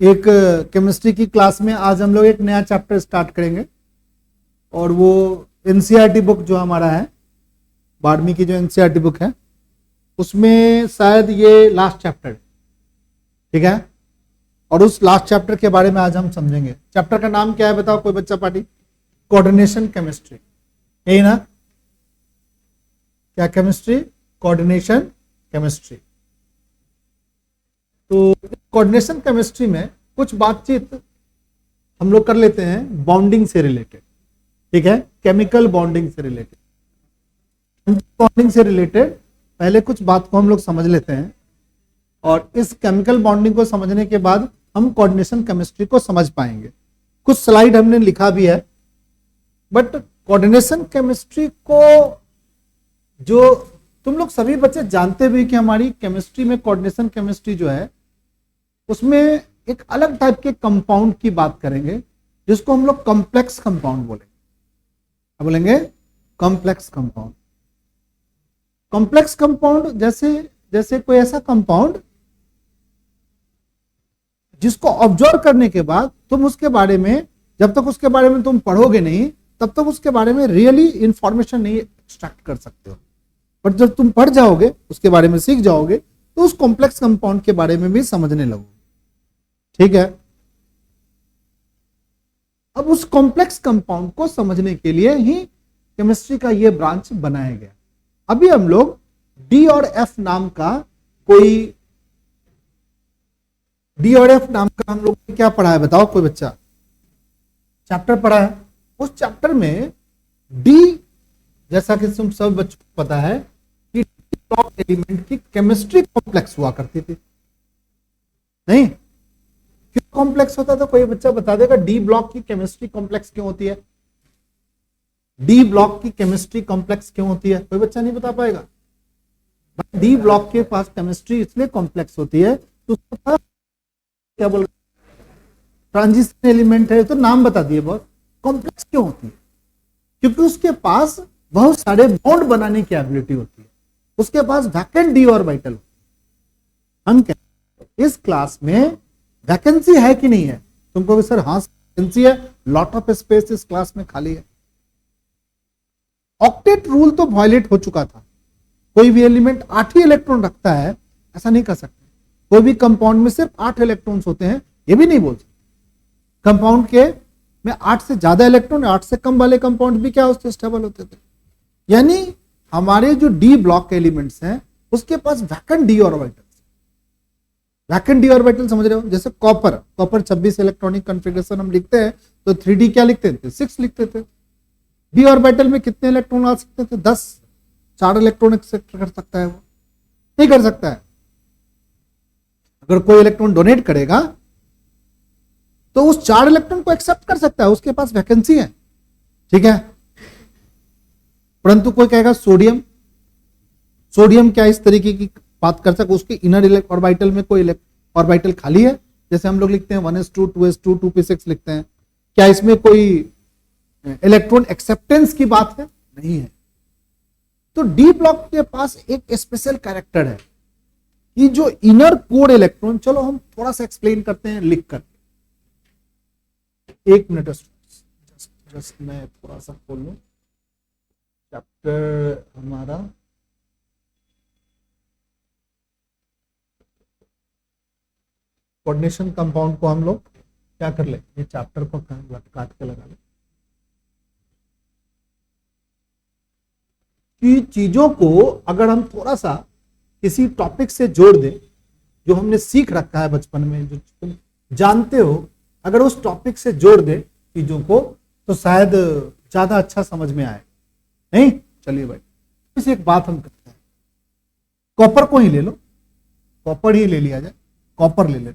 एक केमिस्ट्री की क्लास में आज हम लोग एक नया चैप्टर स्टार्ट करेंगे और वो एनसीईआरटी बुक जो हमारा है 12वीं की जो एनसीईआरटी बुक है उसमें शायद ये लास्ट चैप्टर, ठीक है। और उस लास्ट चैप्टर के बारे में आज हम समझेंगे। चैप्टर का नाम क्या है बताओ कोई बच्चा पार्टी? कोऑर्डिनेशन केमिस्ट्री, यही ना? क्या केमिस्ट्री? Coordination chemistry. तो कोऑर्डिनेशन केमिस्ट्री में कुछ बातचीत हम लोग कर लेते हैं बॉन्डिंग से रिलेटेड, ठीक है, केमिकल बॉन्डिंग से रिलेटेड। बॉन्डिंग से रिलेटेड पहले कुछ बात को हम लोग समझ लेते हैं और इस केमिकल बॉन्डिंग को समझने के बाद हम कोऑर्डिनेशन केमिस्ट्री को समझ पाएंगे। कुछ स्लाइड हमने लिखा भी है, बट कोऑर्डिनेशन केमिस्ट्री को जो तुम लोग सभी बच्चे जानते भी कि हमारी केमिस्ट्री में कोऑर्डिनेशन केमिस्ट्री जो है उसमें एक अलग टाइप के कंपाउंड की बात करेंगे जिसको हम लोग कॉम्प्लेक्स कंपाउंड बोलेंगे। क्या बोलेंगे? Complex compound. कॉम्प्लेक्स कंपाउंड जैसे कोई ऐसा कंपाउंड जिसको ऑब्जर्व करने के बाद तुम उसके बारे में, जब तक उसके बारे में तुम पढ़ोगे नहीं तब तक उसके बारे में रियली इंफॉर्मेशन नहीं एक्सट्रैक्ट कर सकते हो, बट जब तुम पढ़ जाओगे उसके बारे में सीख जाओगे तो उस कॉम्प्लेक्स कंपाउंड के बारे में भी समझने लगोगे, ठीक है। अब उस कॉम्प्लेक्स कंपाउंड को समझने के लिए ही केमिस्ट्री का ये ब्रांच बनाया गया। अभी हम लोग डी और एफ नाम का हम लोग क्या पढ़ा है बताओ कोई बच्चा? चैप्टर पढ़ा है। उस चैप्टर में डी, जैसा कि तुम सब बच्चों को पता है कि डी ब्लॉक एलिमेंट की केमिस्ट्री कॉम्प्लेक्स हुआ करती थी, नहीं? क्यों कॉम्प्लेक्स होता था? कोई बच्चा बता देगा डी ब्लॉक की केमिस्ट्री कॉम्प्लेक्स क्यों होती है? डी ब्लॉक की केमिस्ट्री कॉम्प्लेक्स क्यों होती है? कोई बच्चा नहीं बता पाएगा। डी ब्लॉक के पास केमिस्ट्री इसलिए कॉम्प्लेक्स होती है तो उसके पास क्या बोल, ट्रांजिशन एलिमेंट है, तो नाम बता दिए। बहुत कॉम्प्लेक्स क्यों होती है? क्योंकि उसके पास बहुत सारे बॉन्ड बनाने की एबिलिटी होती है, उसके पास वैकेंट डी ऑर्बिटल। हम कहते हैं इस क्लास में वैकेंसी है कि नहीं है? तुमको भी सर हाँ वैकेंसी है, लॉट ऑफ स्पेस इस क्लास में खाली है। ऑक्टेट रूल तो वायलेट हो चुका था। कोई भी एलिमेंट 8 ही इलेक्ट्रॉन रखता है ऐसा नहीं कर सकते। कोई भी कंपाउंड में सिर्फ 8 इलेक्ट्रॉन्स होते हैं ये भी नहीं बोल सकते। कंपाउंड के में 8 से ज्यादा इलेक्ट्रॉन, 8 से कम वाले कंपाउंड भी क्या होते? स्टेबल होते थे। यानी हमारे जो डी ब्लॉक एलिमेंट्स हैं उसके पास vacant d orbital. Vacant d orbital समझ रहे हो? जैसे कॉपर 26 इलेक्ट्रॉनिक कॉन्फ़िगरेशन हम लिखते हैं तो 3D क्या लिखते थे? 6 लिखते थे। डी ऑर्बिटल में कितने इलेक्ट्रॉन आ सकते थे? 10। 4 इलेक्ट्रॉन एक्सेप्ट कर सकता है? वो नहीं कर सकता है। अगर कोई इलेक्ट्रॉन डोनेट करेगा तो उस 4 इलेक्ट्रॉन को एक्सेप्ट कर सकता है, उसके पास वैकेंसी है, ठीक है। परंतु कोई कहेगा सोडियम क्या इस तरीके की बात कर सकते? उसके इनर ऑर्बिटल में कोई ऑर्बिटल खाली है? जैसे हम लोग लिखते हैं 1s2 2s2 2p6 लिखते हैं, क्या इसमें कोई इलेक्ट्रॉन एक्सेप्टेंस की बात है? नहीं है। तो डी ब्लॉक के पास एक स्पेशल कैरेक्टर है कि जो इनर कोर इलेक्ट्रॉन, चलो हम थोड़ा सा एक्सप्लेन करते हैं लिख कर। एक मिनट जस्ट मैं थोड़ा सा खोल लूं चैप्टर हमारा। कोऑर्डिनेशन कंपाउंड को हम लोग क्या कर ले, ये चैप्टर को काट के लगा ले कि चीजों को अगर हम थोड़ा सा किसी टॉपिक से जोड़ दें जो हमने सीख रखा है बचपन में, जो तुम जानते हो, अगर उस टॉपिक से जोड़ दे चीजों को तो शायद ज्यादा अच्छा समझ में आए, नहीं? चलिए भाई इसे एक बात हम करते हैं, कॉपर को ही ले लो, कॉपर ही ले लिया जाए, कॉपर ले ले।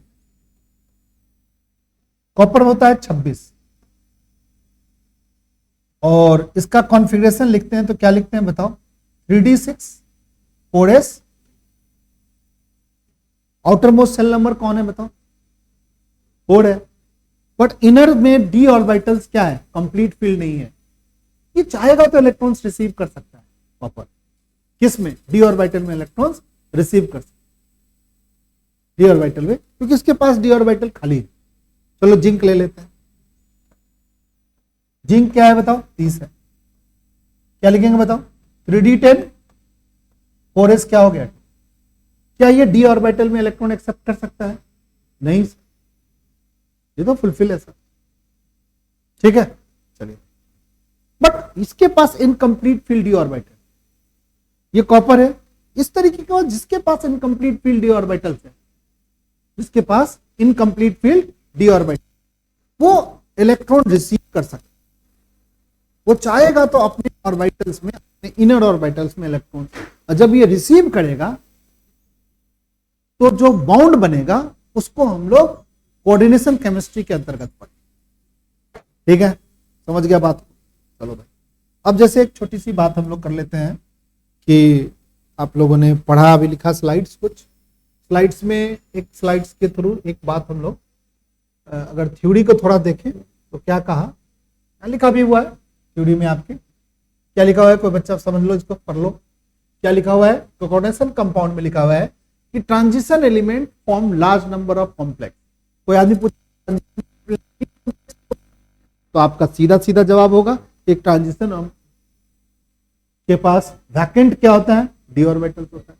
कॉपर होता है 26 और इसका कॉन्फ़िगरेशन लिखते हैं तो क्या लिखते हैं बताओ? 3d6 4s। Outer most shell number कौन है बताओ? 4 है। बट इनर में डी ऑर्बिटल्स क्या है? कंप्लीट फील्ड नहीं है। ये चाहेगा तो इलेक्ट्रॉन्स रिसीव कर सकता है कॉपर। किस में? डी ऑर्बिटल में इलेक्ट्रॉन्स रिसीव कर सकता है, डी ऑर्बिटल में, क्योंकि इसके पास डी ऑर्बिटल खाली है। चलो जिंक ले लेते हैं। जिंक क्या है बताओ, 30 है। क्या लिखेंगे बताओ, 3d10 4s क्या हो गया। क्या ये d ऑर्बिटल में इलेक्ट्रॉन एक्सेप्ट कर सकता है? नहीं, ये तो फुलफिल है सर। ठीक है, चलिए। बट इसके पास इनकम्प्लीट फील्ड d ऑर्बिटल, ये कॉपर है, इस तरीके का जिसके पास इनकम्प्लीट फील्ड d ऑर्बिटल है, जिसके पास इनकम्प्लीट फील्ड d ऑर्बिटल, वो इलेक्ट्रॉन रिसीव कर सकता, वो चाहेगा तो अपने ऑर्बिटल्स में, अपने इनर ऑर्बिटल्स में इलेक्ट्रॉन, और जब ये रिसीव करेगा तो जो बाउंड बनेगा उसको हम लोग कोऑर्डिनेशन केमिस्ट्री के अंतर्गत पढ़ेंगे। ठीक है, समझ गया बात? चलो भाई, अब जैसे एक छोटी सी बात हम लोग कर लेते हैं कि आप लोगों ने पढ़ा, अभी लिखा स्लाइड्स, कुछ स्लाइड्स में, एक स्लाइड्स के थ्रू एक बात हम लोग अगर थ्योरी को थोड़ा देखें तो क्या कहा, क्या लिखा भी हुआ है थ्योरी में आपके, क्या लिखा हुआ है, कोई बच्चा समझ लो, इसको पढ़ लो। क्या लिखा हुआ है, कोऑर्डिनेशन कंपाउंड में लिखा हुआ है कि transition element form large number of complex. कोई आदमी पूछे तो आपका सीधा सीधा जवाब होगा एक ट्रांजिशन के पास वैकेंट क्या होता है, डी ऑर्बिटल्स होता है,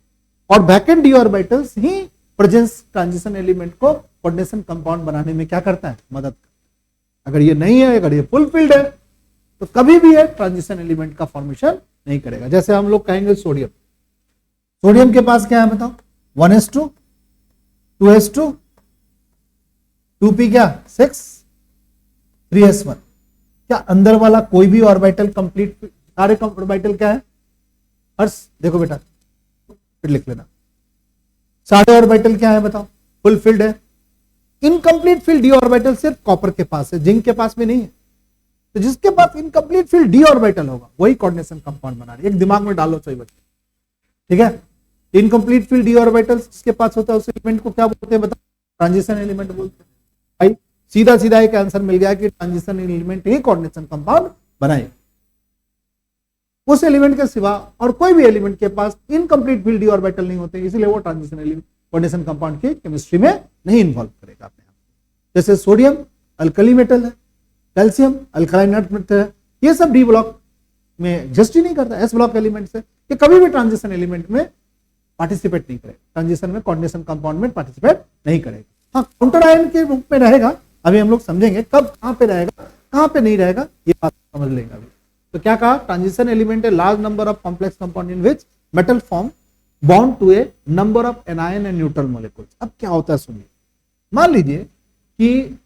और वैकेंट डी ऑर्बिटल्स ही प्रेजेंस ट्रांजिशन एलिमेंट को कोऑर्डिनेशन कंपाउंड बनाने में क्या करता है, मदद करता है। अगर ये नहीं है, अगर ये फुल फील्ड है, तो कभी भी ये ट्रांजिशन एलिमेंट का फॉर्मेशन नहीं करेगा। जैसे हम लोग कहेंगे सोडियम, सोडियम के पास क्या है बताओ, 1s2 2s2 2p क्या 6 3s1। क्या अंदर वाला कोई भी ऑर्बिटल कंप्लीट, सारे ऑर्बिटल क्या है, हर्ष देखो बेटा फिर लिख लेना, सारे ऑर्बिटल क्या है बताओ, फुल फील्ड है। इनकम्प्लीट फील्ड डी ऑर्बिटल सिर्फ कॉपर के पास है, जिंक के पास में नहीं है। तो जिसके पास इनकम्प्लीट फील्ड डी ऑर्बिटल होगा वही कोऑर्डिनेशन कंपाउंड बना रही है। एक दिमाग में डालो सही बच्चे, ठीक है। इनकम्प्लीट फील्ड डी ऑर्बिटल जिसके पास होता है उस एलिमेंट को क्या बोलते हैं बताओ, ट्रांजिशन एलिमेंट बोलते हैं। भाई सीधा सीधा एक आंसर मिल गया कि ट्रांजिशन एलिमेंट ही कोऑर्डिनेशन कंपाउंड बनाए। उस एलिमेंट के सिवा और कोई भी एलिमेंट के पास इनकम्प्लीट फील्ड डी ऑर्बिटल नहीं होते, इसलिए वो ट्रांजिशन एलिमेंट कोऑर्डिनेशन कंपाउंड की केमिस्ट्री में नहीं इन्वॉल्व करेगा अपने आप। जैसे सोडियम अल्कली मेटल है, कैल्शियम अल्कलाइन अर्थ मेटल है, ये सब डी ब्लॉक में एग्जिस्ट ही नहीं करता, एस ब्लॉक एलिमेंट से, ये कभी भी ट्रांजिशन एलिमेंट में पार्टिसिपेट नहीं करेगा, ट्रांजिशन में कोऑर्डिनेशन कंपाउंड में पार्टिसिपेट नहीं करेगा। हाँ, काउंटर आयन के रूप में रहेगा, अभी हम लोग समझेंगे कब कहां पे रहेगा कहां पे नहीं रहेगा, ये बात समझ लेंगे अभी। तो क्या कहा, ट्रांजिशन एलिमेंट है large number of complex compound in which metal form bond to a number of anion and neutral molecules. अब क्या होता है सुनिए, मान लीजिए कि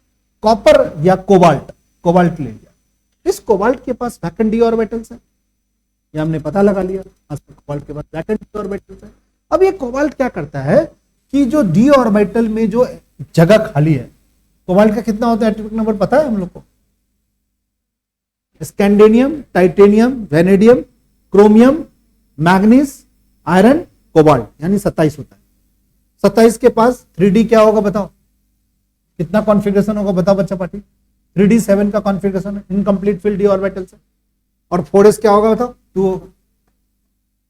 कॉपर या कोबाल्ट ले लिया, इस कोबाल्ट के पास वैकेंट डी ऑर्बिटल्स है, ये हमने पता लगा लिया, कोबाल्ट के पास वैकेंट डी ऑर्बिटल्स है। अब ये कोबाल्ट क्या करता है कि जो डी ऑर्बिटल में जो जगह खाली है, कोबाल्ट का कितना होता है एटॉमिक नंबर पता है हम लोग को, scandium, titanium, vanadium, chromium, manganese, iron, cobalt, यानी 27 होता है। 27 के पास 3D क्या होगा बताओ, कितना कॉन्फ़िगरेशन होगा बताओ बच्चा पार्टी, 3D7 का कॉन्फ़िगरेशन है, इनकम्प्लीट फील्ड डी ऑर्बिटल से। और 4s क्या होगा बताओ, 2 होगा।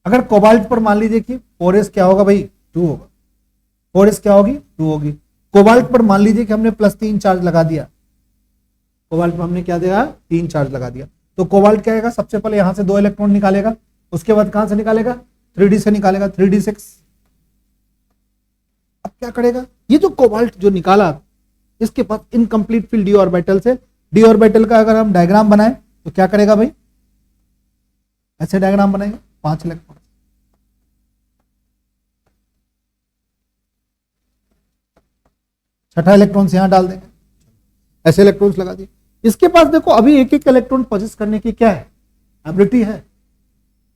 अगर कोबाल्ट पर मान लीजिए कि 4s क्या होगा भाई, 2 होगा, 4s क्या होगी, 2 होगी। कोबाल्ट पर मान लीजिए कि हमने +3 चार्ज लगा दिया, कोबाल्ट में हमने क्या दिया, 3 चार्ज लगा दिया, तो कोबाल्ट क्या आएगा, सबसे पहले यहां से 2 इलेक्ट्रॉन निकालेगा, उसके बाद कहां से निकालेगा, 3D से निकालेगा, 3D6। अब क्या करेगा, ये जो कोबाल्ट जो निकाला, इसके पास इनकम्प्लीट फील्ड डी ऑर्बिटल से, डी ऑर्बिटल का अगर हम डायग्राम बनाए तो क्या करेगा भाई, ऐसे डायग्राम बनाएंगे, 5 इलेक्ट्रॉन, छठा इलेक्ट्रॉन यहां डाल देंगे, ऐसे इलेक्ट्रॉन्स लगा दिए। इसके पास देखो अभी एक एक इलेक्ट्रॉन पोजेस करने की क्या है, एबिलिटी है,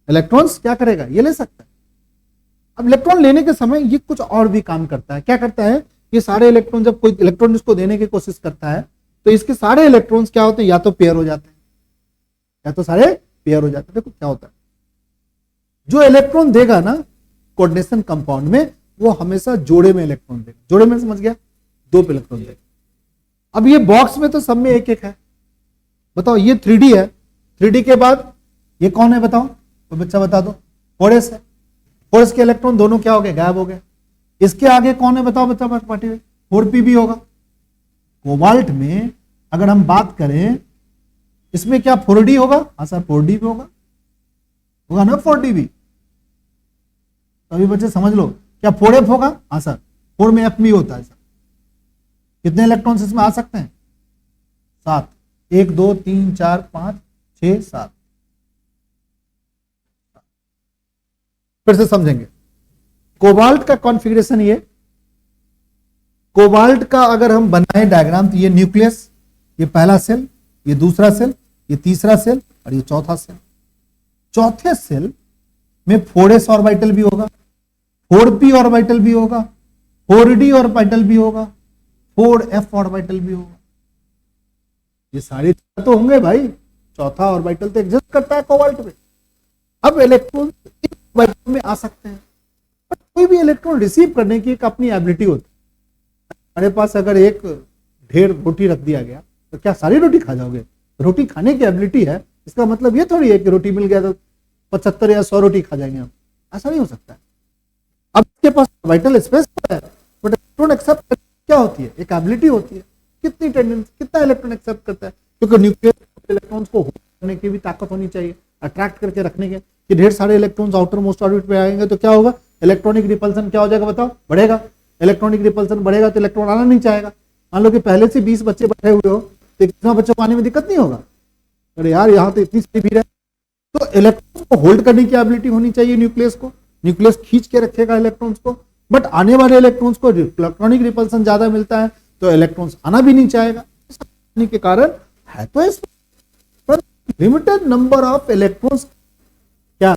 इलेक्ट्रॉन्स क्या करेगा, ये ले सकता है। अब इलेक्ट्रॉन लेने के समय ये कुछ और भी काम करता है, क्या करता है, ये सारे इलेक्ट्रॉन, जब कोई इलेक्ट्रॉन इसको देने की कोशिश करता है तो इसके सारे इलेक्ट्रॉन्स क्या होते हैं, या तो पेयर हो जाते हैं, या तो सारे पेयर हो जाते हैं। देखो क्या होता है, जो इलेक्ट्रॉन देगा ना कोऑर्डिनेशन कंपाउंड में, वो हमेशा जोड़े में इलेक्ट्रॉन देगा, जोड़े में समझ गया, 2 इलेक्ट्रॉन देगा। अब ये बॉक्स में तो सब में एक एक है, बताओ ये 3D है, 3D के बाद ये कौन है बताओ, तो बच्चा बता दो, 4s है, 4s के इलेक्ट्रॉन दोनों क्या हो गए, गायब हो गए। इसके आगे कौन है बताओ बच्चा पार्टी में, 4p भी होगा, कोबाल्ट में अगर हम बात करें, इसमें क्या 4d होगा? हाँ सर 4d भी होगा ना, 4d भी। तो अभी बच्चे समझ लो, क्या 4f होगा? हाँ सर 4 में f भी होता है सर। कितने इलेक्ट्रॉन्स इसमें आ सकते हैं? 7। 1 2 3 4 5 6 7। फिर से समझेंगे। कोबाल्ट का कॉन्फ़िगरेशन, ये कोबाल्ट का अगर हम बनाए डायग्राम, तो ये न्यूक्लियस, ये पहला सेल, ये दूसरा सेल, ये तीसरा सेल और ये चौथा सेल। चौथे सेल में 4s ऑर्बिटल भी होगा, 4p ऑर्बिटल भी होगा, 4d ऑर्बिटल भी होगा, 4f ऑर्बिटल भी होगा। ये सारे तो होंगे भाई। चौथा ऑर्बिटल तो एग्जिस्ट करता है कोबाल्ट में। अब इलेक्ट्रॉन इन ऑर्बिटल में आ सकते हैं, पर कोई भी इलेक्ट्रॉन रिसीव करने की एक अपनी एबिलिटी होती है। हमारे पास अगर एक ढेर रोटी रख दिया गया तो क्या सारी रोटी खा जाओगे? रोटी खाने की एबिलिटी है, इसका मतलब ये थोड़ी है कि रोटी मिल गया तो 75 या 100 रोटी खा जाएंगे हम। ऐसा नहीं हो सकता है। अब इसके पास वाइटल स्पेस है, बट इलेक्ट्रॉन एक्सेप्ट क्या होती है? एक एबिलिटी होती है। कितनी टेंडेंसी, कितना इलेक्ट्रॉन एक्सेप्ट करता है? क्योंकि न्यूक्लियस इलेक्ट्रॉन्स को होल्ड करने की भी ताकत होनी चाहिए, अट्रैक्ट करके रखने के। कि ढेर सारे इलेक्ट्रॉन्स आउटर मोस्ट ऑर्बिट पे आएंगे तो क्या होगा? इलेक्ट्रॉनिक रिपल्सन क्या हो जाएगा बताओ? बढ़ेगा। इलेक्ट्रॉनिक रिपल्सन बढ़ेगा तो इलेक्ट्रॉन आना नहीं चाहेगा। मान लो कि पहले से 20 बच्चे बैठे हुए हो तो कितना बच्चों को आने में दिक्कत नहीं होगा? अरे यार यहाँ तो इतनी सारी भीड़ है। तो इलेक्ट्रॉन्स को होल्ड करने की एबिलिटी होनी चाहिए न्यूक्लियस को। न्यूक्लियस खींच के रखेगा इलेक्ट्रॉन्स को, बट आने वाले इलेक्ट्रॉन्स को इलेक्ट्रॉनिक रिपल्सन ज्यादा मिलता है तो इलेक्ट्रॉन्स आना भी नहीं चाहेगा। के कारण है तो इस पर लिमिटेड नंबर ऑफ इलेक्ट्रॉन्स क्या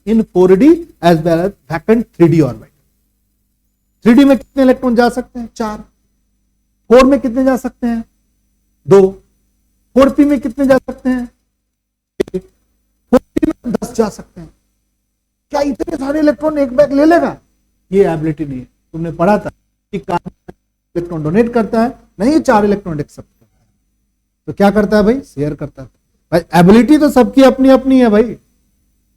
in 4d as well as vacant 3d orbit. 3d में कितने इलेक्ट्रॉन जा सकते हैं? 4। 4 में कितने जा सकते हैं? 2। 4p में कितने जा सकते हैं? 4p में 10 जा सकते हैं। क्या इतने सारे इलेक्ट्रॉन एक बैग ले लेगा? ये एबिलिटी नहीं है। तुमने पढ़ा था कि कार्बन इलेक्ट्रॉन डोनेट करता है, नहीं 4 इलेक्ट्रॉन एक्सेप्ट करता है। तो क्या करता है भाई? शेयर करता है। भाई एबिलिटी तो सबकी अपनी अपनी है भाई,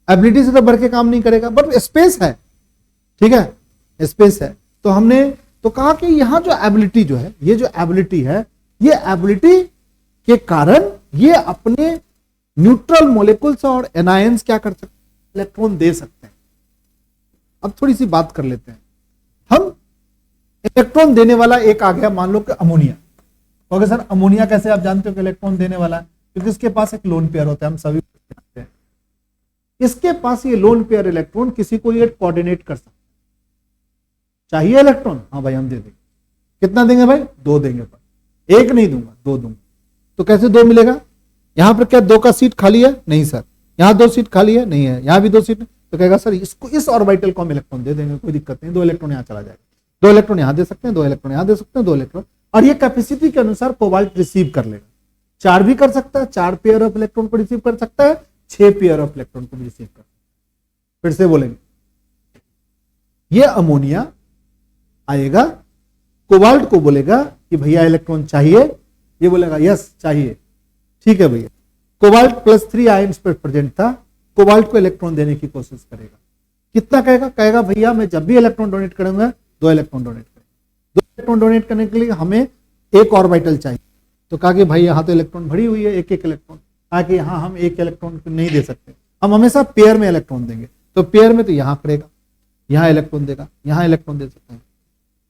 एबिलिटी से तो बढ़ के काम नहीं करेगा, बट स्पेस है। ठीक है, स्पेस है। तो हमने तो कहा कि यहां जो एबिलिटी जो है, ये जो एबिलिटी है, ये एबिलिटी के कारण ये अपने न्यूट्रल मोलिकुल्स और एनायंस क्या कर सकते हैं? इलेक्ट्रॉन दे सकते हैं। अब थोड़ी सी बात कर लेते हैं हम। इलेक्ट्रॉन देने वाला एक आ गया, मान लो कि अमोनिया। ओके सर, अमोनिया कैसे आप जानते हो कि इलेक्ट्रॉन देने वाला है? क्योंकि इसके पास एक लोन पेयर होता है, हम सभी जानते हैं। इसके पास ये लोन पेयर इलेक्ट्रॉन किसी को ये कोऑर्डिनेट कर सकता है। चाहिए इलेक्ट्रॉन? हाँ भाई हम दे देंगे। कितना देंगे भाई? 2 देंगे। पर 1 नहीं दूंगा, 2 दूंगा। तो कैसे 2 मिलेगा? यहां पर क्या 2 का सीट खाली है? नहीं सर। यहां 2 सीट खाली है? नहीं है। यहां भी 2 सीट। तो कहेगा सर इसको, इस ऑर्बिटल को हम इलेक्ट्रॉन दे देंगे, कोई दिक्कत नहीं। 2 इलेक्ट्रॉन यहां चला जाएगा, 2 इलेक्ट्रॉन यहां दे सकते हैं, 2 इलेक्ट्रॉन यहां दे सकते हैं, 2 इलेक्ट्रॉन। और ये कैपेसिटी के अनुसार कोबाल्ट रिसीव कर लेगा। 4 भी कर सकता है, 4 पेयर ऑफ इलेक्ट्रॉन को रिसीव कर सकता है, 6 पेयर ऑफ इलेक्ट्रॉन को भी रिसीव कर सकता है। फिर से बोलेंगे, ये अमोनिया आएगा, कोबाल्ट को बोलेगा कि भैया इलेक्ट्रॉन चाहिए। ये बोलेगा यस चाहिए। ठीक है भैया। कोबाल्ट +3 आयंस पर प्रेजेंट था, कोबाल्ट को इलेक्ट्रॉन देने की कोशिश करेगा। कितना कहेगा? कहेगा भैया मैं जब भी इलेक्ट्रॉन डोनेट करूंगा 2 इलेक्ट्रॉन डोनेट करेंगे। 2 इलेक्ट्रॉन डोनेट करने के लिए हमें एक ऑर्बिटल चाहिए। तो कहा कि भाई यहां तो इलेक्ट्रॉन भरी हुई है, एक एक इलेक्ट्रॉन। कहा कि यहां हम एक इलेक्ट्रॉन नहीं दे सकते, हम हमेशा पेयर में इलेक्ट्रॉन देंगे। तो पेयर में तो यहां करेगा, यहां इलेक्ट्रॉन देगा, यहां इलेक्ट्रॉन दे सकते हैं।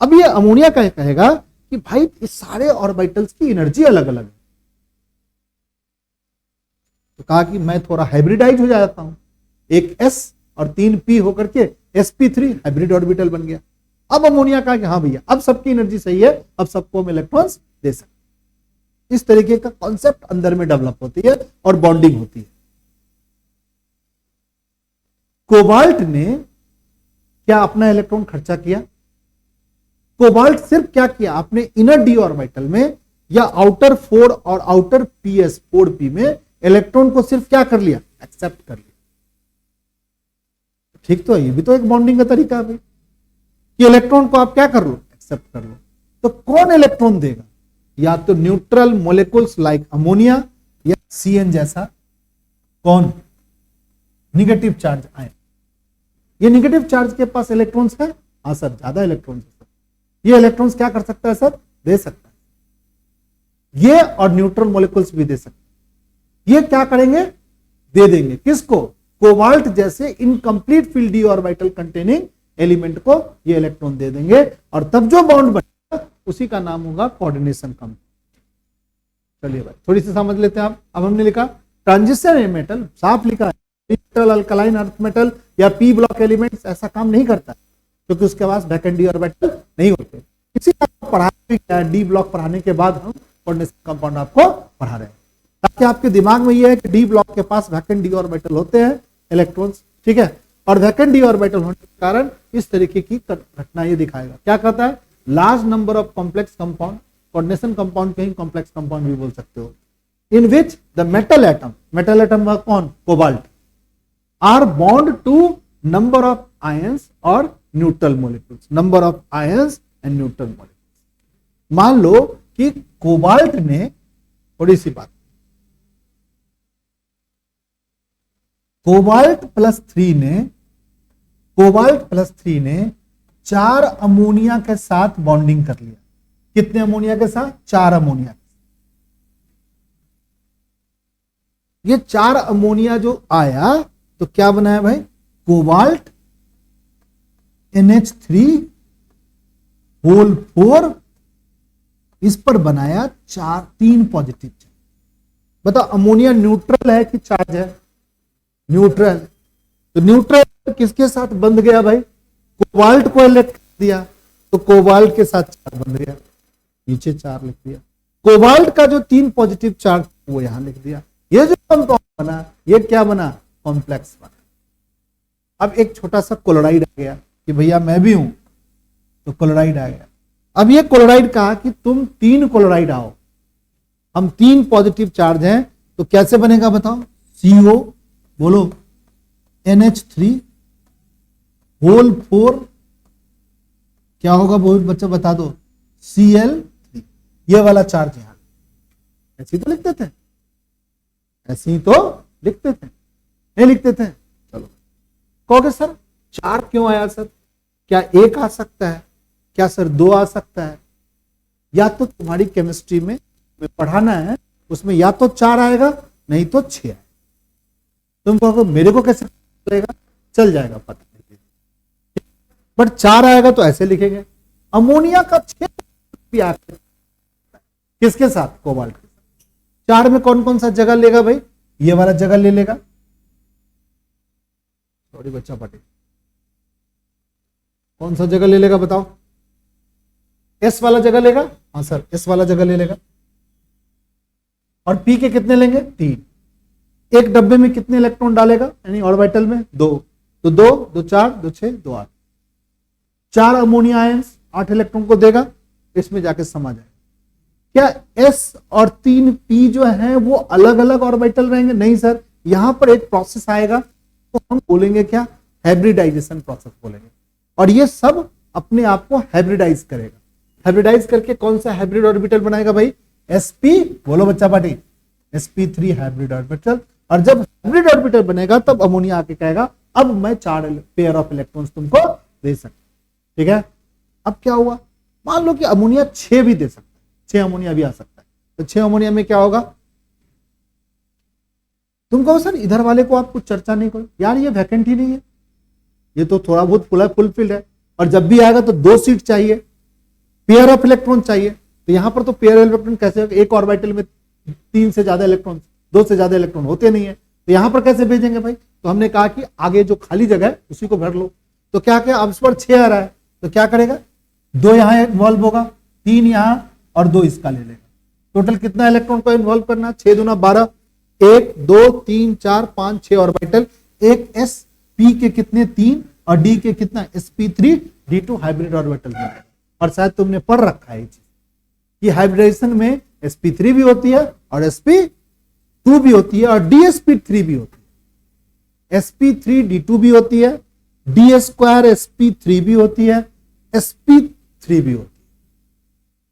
अब ये अमोनिया का कहेगा कि भाई इस सारे ऑर्बिटल्स की एनर्जी अलग अलग है। तो कहा कि मैं थोड़ा हाइब्रिडाइज हो जाता हूं, एक S और 3 P होकर के sp3 हाइब्रिड ऑर्बिटल बन गया। अब अमोनिया कहा कि हाँ भैया अब सबकी एनर्जी सही है, अब सबको हम इलेक्ट्रॉन्स दे सकते। इस तरीके का कॉन्सेप्ट अंदर में डेवलप होती है और बॉन्डिंग होती है। कोबाल्ट ने क्या अपना इलेक्ट्रॉन खर्चा किया? कोबाल्ट सिर्फ क्या किया? आपने इनर डी ऑर्बिटल में या आउटर 4 और आउटर PS 4p में इलेक्ट्रॉन को सिर्फ क्या कर लिया? एक्सेप्ट कर लिया। ठीक तो है, ये भी तो एक बॉन्डिंग का तरीका है भाई, कि इलेक्ट्रॉन को आप क्या कर लो? एक्सेप्ट कर लो। तो कौन इलेक्ट्रॉन देगा? या तो न्यूट्रल मोलिकुल्स लाइक अमोनिया या CN जैसा कौन निगेटिव चार्ज आए। ये निगेटिव चार्ज के पास इलेक्ट्रॉन्स है? हाँ सर, ज्यादा इलेक्ट्रॉन्स है। ये इलेक्ट्रॉन्स क्या कर सकता है सर? दे सकता है। ये और न्यूट्रल मॉलिक्यूल्स भी दे सकते। ये क्या करेंगे, दे देंगे किसको, कोबाल्ट जैसे incomplete field D orbital containing element को ये इलेक्ट्रॉन दे देंगे, और तब जो बॉन्ड बनेगा उसी का नाम होगा कोऑर्डिनेशन कंपाउंड। चलिए भाई थोड़ी सी समझ लेते हैं आप। अब हमने लिखा ट्रांजिशन मेटल, साफ लिखा है, मेटल अल्कलाइन अर्थ मेटल या पी ब्लॉक एलिमेंट्स ऐसा काम नहीं करता क्योंकि उसके पास वैकेंट डी ऑर्बिटल नहीं होते। इसी तरह पढ़ाया डी ब्लॉक पढ़ाने के बाद हम कोऑर्डिनेशन कंपाउंड आपको पढ़ा रहे हैं, ताकि आपके दिमाग में यह है कि डी ब्लॉक के पास वैकेंट डी ऑर्बिटल होते हैं इलेक्ट्रॉन्स, ठीक है, और वैकेंट डी ऑर्बिटल होने के कारण इस तरीके की घटना ये दिखाएगा। क्या कहता है, large number of complex compound, coordination compound कहीं कॉम्प्लेक्स कंपाउंड भी बोल सकते हो, in which the metal atom कौन, cobalt, are bond to number of ions और neutral molecules, number of ions and neutral molecules. मान लो कि कोबाल्ट ने, थोड़ी सी बात, कोबाल्ट प्लस थ्री ने 4 अमोनिया के साथ बॉन्डिंग कर लिया। कितने अमोनिया के साथ, 4 अमोनिया। ये 4 अमोनिया जो आया तो क्या बनाया भाई, कोबाल्ट NH3 होल 4, इस पर बनाया 3 पॉजिटिव चार्ज। बताओ अमोनिया न्यूट्रल है कि चार्ज है, न्यूट्रल। तो न्यूट्रल किसके साथ बंध गया भाई, कोबाल्ट को इलेक्ट दिया तो कोबाल्ट के साथ 4 बंध गया, नीचे 4 लिख दिया। कोबाल्ट का जो 3 पॉजिटिव चार्ज वो यहां लिख दिया। ये जो कंपाउंड बना ये क्या बना, कॉम्प्लेक्स बना। अब एक छोटा सा क्लोराइड आ गया कि भैया मैं भी हूं, तो क्लोराइड आ गया। अब ये क्लोराइड कहा कि तुम 3 क्लोराइड आओ, हम 3 पॉजिटिव चार्ज हैं, तो कैसे बनेगा बताओ, CO बोलो NH3 होल 4 क्या होगा, बहुत बच्चा बता दो, Cl3। ये वाला चार्ज यहां, ऐसे ही तो लिखते थे, ऐसे ही तो लिखते थे, नहीं लिखते थे। चलो कहोगे सर 4 क्यों आया सर, क्या 1 आ सकता है, क्या सर 2 आ सकता है, या तो तुम्हारी केमिस्ट्री में पढ़ाना है उसमें या तो 4 आएगा नहीं तो 6 आएगा। तुम कहोगे मेरे को कैसे चलेगा, चल जाएगा पता नहीं, बट 4 आएगा तो ऐसे लिखेंगे। अमोनिया का 6 किसके साथ, कोबाल्ट के साथ। 4 में कौन कौन सा जगह लेगा भाई, ये वाला जगह ले लेगा, सॉरी बच्चा पटे, कौन सा जगह ले लेगा बताओ, S वाला जगह लेगा, हाँ सर S वाला जगह ले लेगा। और P के कितने लेंगे, 3। एक डब्बे में कितने इलेक्ट्रॉन डालेगा, यानी ऑर्बिटल में 2, तो 2 2 4 2 6 2 8, 4 अमोनिया आयंस 8 इलेक्ट्रॉन को देगा, इसमें जाके समा जाएगा। क्या S और 3 P जो है वो अलग अलग ऑर्बिटल रहेंगे, नहीं सर, यहां पर एक प्रोसेस आएगा तो हम बोलेंगे क्या, हाइब्रिडाइजेशन प्रोसेस बोलेंगे, और ये सब अपने आप को हाइब्रिडाइज करेगा। हाइब्रिडाइज करके कौन सा हाइब्रिड ऑर्बिटल बनाएगा भाई, sp, बोलो बच्चा पार्टी, sp3 हाइब्रिड ऑर्बिटल। और जब हाइब्रिड ऑर्बिटल बनेगा तब अमोनिया आके कहेगा अब मैं 4 पेयर ऑफ इलेक्ट्रॉन्स तुमको दे सकता, ठीक है। अब क्या हुआ, मान लो कि अमोनिया 6 भी दे सकता है, 6 अमोनिया भी आ सकता है, तो 6 अमोनिया में क्या होगा, तुम कहो सर इधर वाले को आप कुछ चर्चा नहीं करो, यार ये वैकेंट ही नहीं है, ये तो थोड़ा बहुत फुलफिल्ड है, और जब भी आएगा तो 2 सीट चाहिए, पेयर ऑफ इलेक्ट्रॉन चाहिए। तो यहां पर तो पेयर इलेक्ट्रॉन कैसे होगा, एक ऑर्बिटल में 3 से ज्यादा इलेक्ट्रॉन, 2 से ज्यादा इलेक्ट्रॉन होते नहीं है, तो यहां पर कैसे भेजेंगे भाई। तो हमने कहा कि आगे जो खाली जगह है उसी को भर लो। तो क्या क्या, अब इस पर 6 आ रहा है तो क्या करेगा, 2 यहां इन्वॉल्व होगा, 3 यहां और 2 इसका ले लेगा। टोटल कितना इलेक्ट्रॉन को इन्वॉल्व करना, 6 दूना 12, 1 2 3 4 5 6 ऑर्बिटल, एक sp के कितने 3 और d के कितना sp3 d2 हाइब्रिड ऑर्बिटल। और शायद तुमने पढ़ रखा है ये चीज कि हाइब्रिडाइजेशन में sp3 भी होती है और sp2 भी होती है और dsp3 भी होती है, sp3 d2 भी होती है, d स्क्वायर sp3 भी होती है, sp3 भी होती है।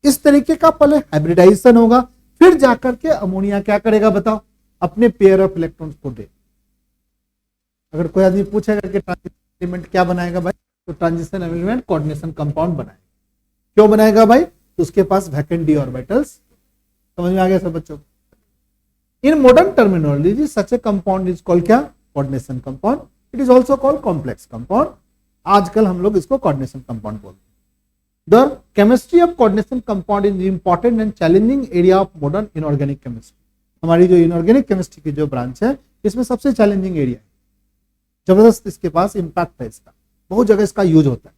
इस तरीके का पहले हाइब्रिडाइजेशन होगा, फिर जाकर के अमोनिया क्या करेगा बताओ, अपने पेयर ऑफ इलेक्ट्रॉन्स को दे। अगर कोई आदमी पूछेगा कि ट्रांजिशन एलिमेंट क्या बनाएगा भाई, तो ट्रांजिशन एलिमेंट कोऑर्डिनेशन कंपाउंड बनाएगा। क्यों बनाएगा भाई, तो उसके पास वैकेंट डी ऑर्बिटल्स समझ में आ गया सब बच्चों? In modern terminology such a compound is called क्या? Coordination compound. It is also called complex compound. आजकल हम लोग इसको कोऑर्डिनेशन कंपाउंड बोलते हैं। The chemistry of coordination compound is important and challenging area of modern inorganic chemistry. हमारी जो inorganic chemistry की जो ब्रांच है इसमें सबसे चैलेंजिंग एरिया है। जबरदस्त इसके पास इंपैक्ट है, इसका बहुत जगह इसका यूज होता है।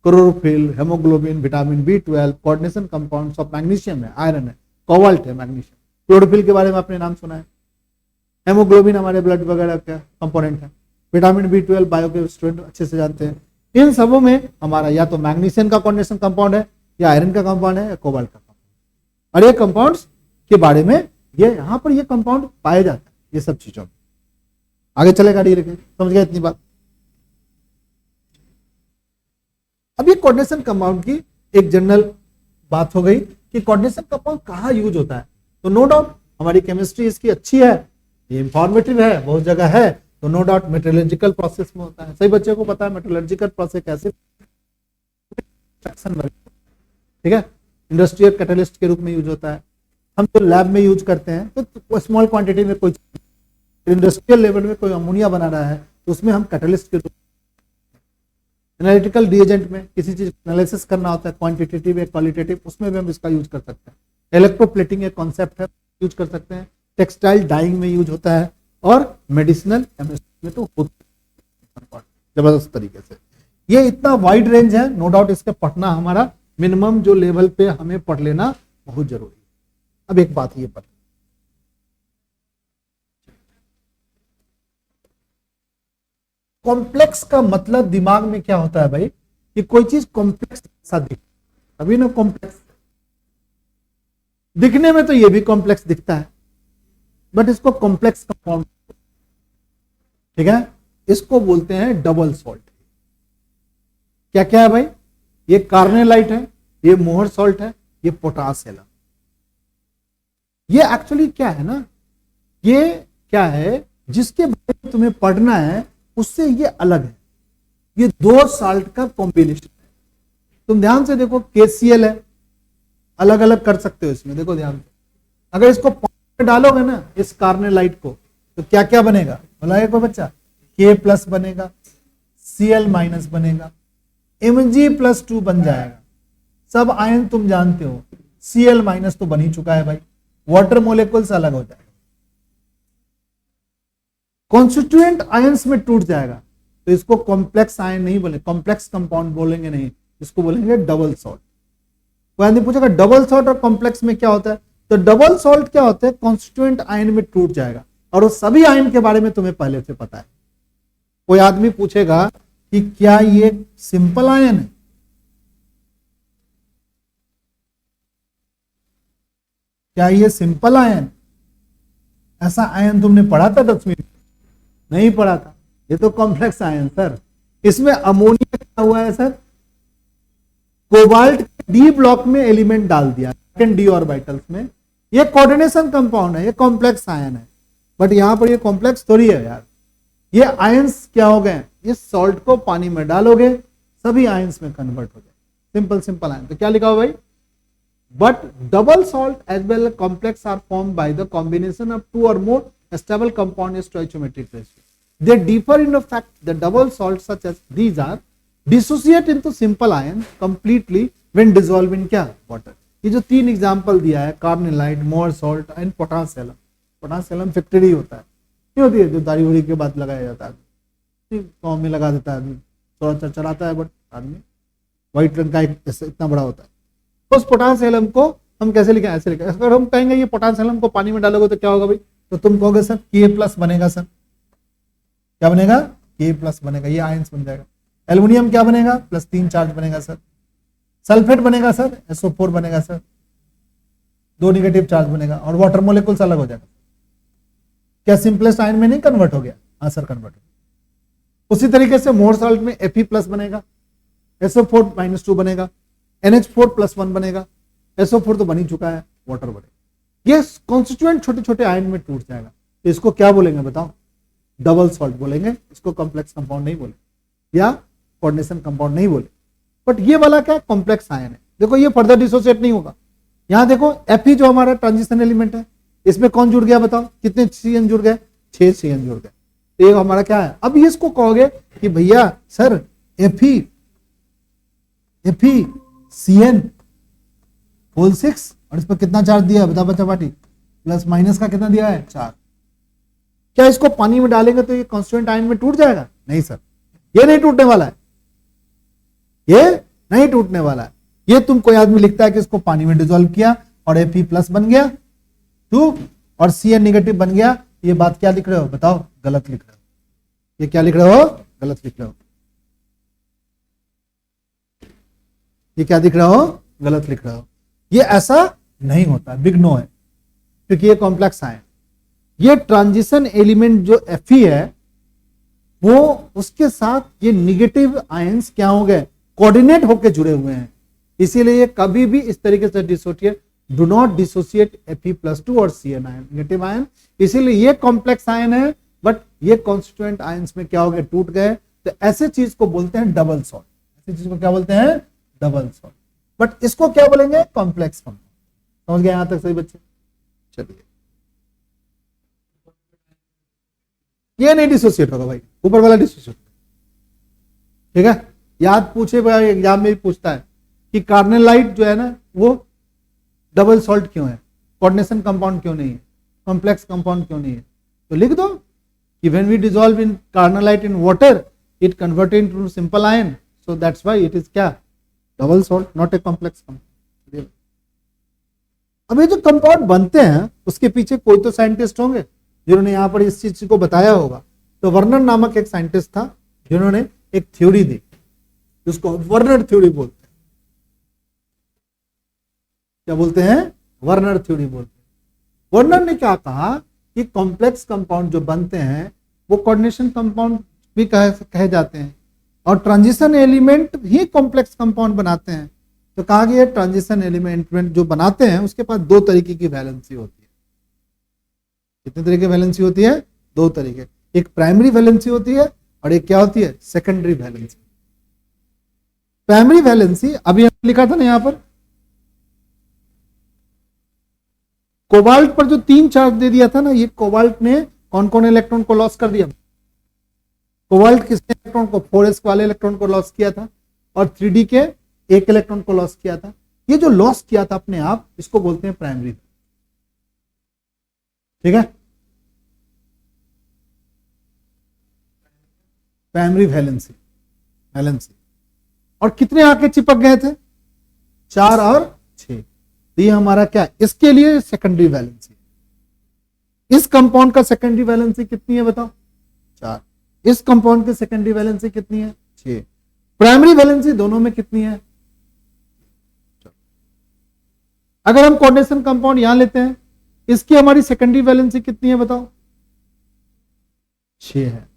Chlorophyll, haemoglobin, vitamin B12, coordination compounds of magnesium है, आयरन है, कोबाल्ट है, मैग्नीशियम। क्लोरोफिल के बारे में आपने नाम सुना है। हेमोग्लोबिन हमारे ब्लड वगैरह का कंपोनेंट है। विटामिन B12 बायो के स्टूडेंट अच्छे से जानते हैं। इन सबों में हमारा या तो मैग्नीशियम का कोऑर्डिनेशन कंपाउंड है, या आयरन का कंपाउंड है, या कोबाल्ट का कंपाउंड। और ये कंपाउंड्स के बारे में ये यहाँ पर ये कंपाउंड पाए जाते हैं, ये सब चीजों में। आगे चलेगा डी रखें, समझ गए इतनी बात? अब ये कोऑर्डिनेशन कंपाउंड की एक जनरल बात हो गई कि कोऑर्डिनेशन कंपाउंड कहाँ यूज होता है। तो नो डाउट हमारी केमिस्ट्री इसकी अच्छी है, ये इंफॉर्मेटिव है, बहुत जगह है। तो नो डाउट मेटलर्जिकल प्रोसेस में होता है। सही बच्चों को पता है मेटलर्जिकल प्रोसेस कैसे, ठीक है, इंडस्ट्रियल कैटलिस्ट के रूप में यूज होता है। हम तो लैब में यूज करते हैं तो स्मॉल क्वांटिटी में, कोई इंडस्ट्रियल लेवल में कोई अमोनिया बना रहा है तो उसमें हम कैटलिस्ट के रूप में, एनालिटिकल रिएजेंट में किसी चीज एनालिसिस करना होता है, क्वांटिटेटिव या क्वालिटेटिव, उसमें भी हम इसका यूज कर सकते हैं। इलेक्ट्रोप्लेटिंग एक कॉन्सेप्ट है, यूज कर सकते हैं। टेक्सटाइल डाइंग में यूज होता है, और मेडिसिनल केमिस्ट्री में तो होता जबरदस्त तरीके से। ये इतना वाइड रेंज है, नो डाउट इसके पढ़ना हमारा मिनिमम जो लेवल पे हमें पढ़ लेना बहुत जरूरी है। अब एक बात ये पता, कॉम्प्लेक्स का मतलब दिमाग में क्या होता है भाई, कि कोई चीज कॉम्प्लेक्स सा दिखे, अभी ना कॉम्प्लेक्स दिखने में तो ये भी कॉम्प्लेक्स दिखता है, बट इसको कॉम्प्लेक्स कंपाउंड, ठीक है, इसको बोलते हैं डबल सॉल्ट। क्या क्या है भाई, ये कार्नेलाइट है, ये मोहर सॉल्ट है, ये पोटास है। ये एक्चुअली क्या है ना, ये क्या है जिसके बारे में तुम्हें पढ़ना है उससे ये अलग है। ये दो साल्ट का कॉम्बिनेशन है। तुम ध्यान से देखो, KCl है, अलग अलग कर सकते हो इसमें, देखो ध्यान से। अगर इसको पानी में डालोगे ना इस कार्नेलाइट को, तो क्या क्या बनेगा, बोला कोई बच्चा? K+ बनेगा, Cl- बनेगा, Mg+2 बन जाएगा। सब आयन तुम जानते हो, Cl- तो बन ही चुका है भाई, वाटर मोलिक्यूल से अलग हो जाएगा, कॉन्स्टिट्यूएंट आयंस में टूट जाएगा। तो इसको कॉम्प्लेक्स आयन नहीं बोले, कॉम्प्लेक्स कंपाउंड बोलेंगे नहीं, इसको बोलेंगे डबल सॉल्ट। कोई आदमी पूछेगा डबल सॉल्ट और कॉम्प्लेक्स में क्या होता है, तो डबल सॉल्ट क्या होता है, कॉन्स्टिट्यूएंट आयन में टूट जाएगा, और वो सभी आयन के बारे में तुम्हें पहले से पता है। कोई आदमी पूछेगा कि क्या ये सिंपल आयन है, क्या ये सिंपल आयन, ऐसा आयन तुमने पढ़ा था 10वीं में? नहीं पढ़ा था। ये तो कॉम्प्लेक्स आयन सर। इसमें अमोनिया क्या हुआ है सर, कोबाल्ट D ब्लॉक में एलिमेंट डाल दिया सेकंड D ऑर्बिटल्स में। ये कोऑर्डिनेशन कंपाउंड है, ये कॉम्प्लेक्स आयन है, बट यहां पर ये कॉम्प्लेक्स थोड़ी है यार। ये आयंस क्या हो गए, ये सॉल्ट को पानी में डालोगे सभी आयंस में कन्वर्ट हो जाए, सिंपल सिंपल आयन। तो क्या लिखा हो भाई, but double salt as well as complex are formed by the combination of two or more stable compound in stoichiometric ratio. They differ in the fact the double salts such as these are dissociate into simple ion completely when dissolved in क्या water. ये जो तीन example दिया है, carnallite, mower salt and potassium. Potassium factory होता है, नहीं होती है जो दाढ़ी उड़ी के बाद लगाया जाता है, गाँव में लगा देता है आदमी, थोड़ा चरचराता है, बट आदमी व्हाइट रंग का इतना बड़ा होता है। उस पोटासियम को हम कैसे लिखें, ऐसे लिखें। अगर हम कहेंगे ये पोटासियम को पानी में डालोगे तो क्या होगा भाई, तो तुम कहोगे सर K+ बनेगा। सर क्या बनेगा, K+ बनेगा, ये आयंस बन जाएगा। एल्युमिनियम क्या बनेगा, +3 चार्ज बनेगा सर। सल्फेट बनेगा सर, SO4 बनेगा सर, 2 नेगेटिव चार्ज बनेगा, और वाटर मोलिक्यूल अलग हो जाएगा। क्या सिंपलेस्ट आयन में नहीं कन्वर्ट हो गया? हाँ सर कन्वर्ट हो गया। उसी तरीके से मोर सॉल्ट में Fe+ बनेगा, SO4-2 बनेगा, NH4+1 बनेगा, SO4 तो बन ही चुका है, वाटर बनेगा। ये कॉन्स्टिट्यूएंट छोटे छोटे आयन में टूट जाएगा, तो इसको क्या बोलेंगे बताओ, डबल सॉल्ट बोलेंगे। इसको कॉम्प्लेक्स कंपाउंड नहीं बोले या कोऑर्डिनेशन कंपाउंड नहीं बोले। बट ये वाला क्या कॉम्प्लेक्स आयन है। देखो ये फर्दर डिसोसिएट नहीं होगा, यहां देखो Fe जो हमारा ट्रांजिशन एलिमेंट है, इसमें कौन जुड़ गया बताओ, कितने CN जुड़ गए, 6 CN जुड़ गए। तो ये हमारा क्या है, अब इसको कहोगे कि भैया सर Fe CN होल 6 और इस पर कितना चार्ज दिया है बता बच्चा पार्टी, प्लस माइनस का कितना दिया है 4। क्या इसको पानी में डालेंगे तो ये कांस्टेंट आयन में टूट जाएगा, नहीं सर, ये नहीं टूटने वाला है, ये नहीं टूटने वाला है। ये तुम कोई आदमी लिखता है कि इसको पानी में डिसॉल्व किया और Fe प्लस बन गया 2 और CN नेगेटिव बन गया, ये बात क्या लिख रहे हो बताओ, गलत लिख रहे हो। ये क्या लिख रहे हो, गलत लिख रहे हो। ये क्या दिख रहा हो, गलत लिख रहे हो। ये ऐसा नहीं होता, बिग नो है, क्योंकि ये कॉम्प्लेक्स आयन, ये ट्रांजिशन एलिमेंट जो Fe है वो उसके साथ ये निगेटिव आयंस क्या हो गए, कोऑर्डिनेट होकर जुड़े हुए हैं, इसीलिए ये कभी भी इस तरीके से dissociate, do not dissociate Fe+2 और CN आयन, नेगेटिव आयन, इसीलिए ये कॉम्प्लेक्स आयन है, बट ये कॉन्स्टिट्यूएंट आयंस में क्या हो गए, टूट गए। तो ऐसे चीज को बोलते हैं डबल सॉल्ट, ऐसी चीज को क्या बोलते हैं, डबल सॉल्ट, बट इसको क्या बोलेंगे, कॉम्प्लेक्स कंपाउंड। समझ गए यहां तक सही बच्चे, चलिए। ये नहीं डिसोसिएट होगा भाई, ऊपर वाला डिसोसिएट, ठीक है। याद पूछे भाई, एग्जाम में भी पूछता है कि कार्नेलाइट जो है ना वो डबल सॉल्ट क्यों है, कोऑर्डिनेशन कंपाउंड क्यों नहीं है, कॉम्प्लेक्स कंपाउंड क्यों नहीं है, तो लिख दो कि when we dissolve in carnallite in water it converted into simple ion, so that's why it is क्या, double salt, not a complex compound. अब ये जो कंपाउंड बनते हैं उसके पीछे कोई तो साइंटिस्ट होंगे जिन्होंने यहां पर इस चीज को बताया होगा। तो वर्नर नामक एक साइंटिस्ट था जिन्होंने एक थ्योरी दी जिसको वर्नर थ्योरी बोलते हैं। क्या बोलते हैं, वर्नर थ्योरी बोलते हैं। वर्नर ने क्या कहा कि कॉम्प्लेक्स कंपाउंड जो बनते हैं वो कोऑर्डिनेशन कंपाउंड भी कहे जाते हैं और ट्रांजिशन एलिमेंट ही कॉम्प्लेक्स कंपाउंड बनाते हैं। तो कहा गया ट्रांजिशन एलिमेंट जो बनाते हैं उसके पास दो तरीके की वैलेंसी होती है। कितने तरीके की वैलेंसी होती है, दो तरीके, एक प्राइमरी वैलेंसी होती है और एक क्या होती है, सेकेंडरी वैलेंसी। प्राइमरी वैलेंसी अभी हमने लिखा था ना यहां पर, कोबाल्ट पर जो 3 चार्ज दे दिया था ना, ये कोबाल्ट ने कौन कौन इलेक्ट्रॉन को लॉस कर दिया, कोबाल्ट किसने इलेक्ट्रॉन को, 4s वाले इलेक्ट्रॉन को लॉस किया था और 3d के 1 इलेक्ट्रॉन को लॉस किया था। ये जो लॉस किया था अपने आप, इसको बोलते हैं प्राइमरी, ठीक है, प्राइमरी वैलेंसी। और कितने आके चिपक गए थे, 4 और 6। तो ये हमारा क्या है, इसके लिए सेकेंडरी वैलेंसी। इस कंपाउंड का सेकेंडरी वैलेंसी कितनी है बताओ, 4। इस कंपाउंड की सेकेंडरी वैलेंसी कितनी है, 6। प्राइमरी वैलेंसी दोनों में कितनी है। अगर हम कोऑर्डिनेशन कंपाउंड यहां लेते हैं, इसकी हमारी सेकेंडरी वैलेंसी कितनी है बताओ, 6 है।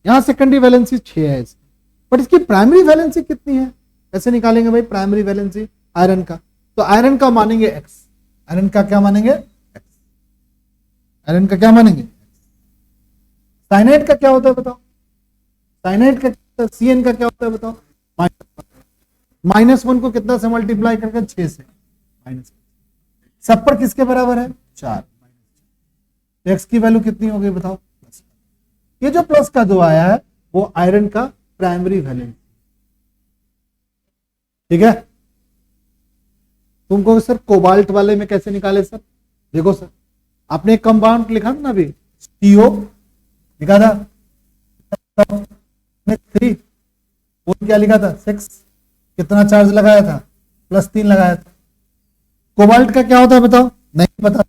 यहां सेकेंडरी वैलेंसी 6 है इसकी, बट इसकी प्राइमरी वैलेंसी कितनी है, कैसे निकालेंगे भाई प्राइमरी वैलेंसी आयरन का, तो आयरन का मानेंगे x, आयरन का क्या मानेंगे x, आयरन का क्या मानेंगे, साइनाइड का क्या होता है बताओ, साइनाइड का CN का क्या होता है बताओ, -1 को कितना से मल्टीप्लाई करके, 6 से, माइनस, सब पर किसके बराबर है, 4। x की वैल्यू कितनी हो गई बताओ, ये जो प्लस का जो आया है वो आयरन का प्राइमरी वैलेंसी, ठीक है। तुमको सर कोबाल्ट वाले में कैसे निकाले सर, देखो सर आपने एक कंपाउंड लिखा था ना अभी, CO लिखा था 3, वो क्या लिखा था 6, कितना चार्ज लगाया था, +3 लगाया था। कोबाल्ट का क्या होता है बताओ, नहीं पता,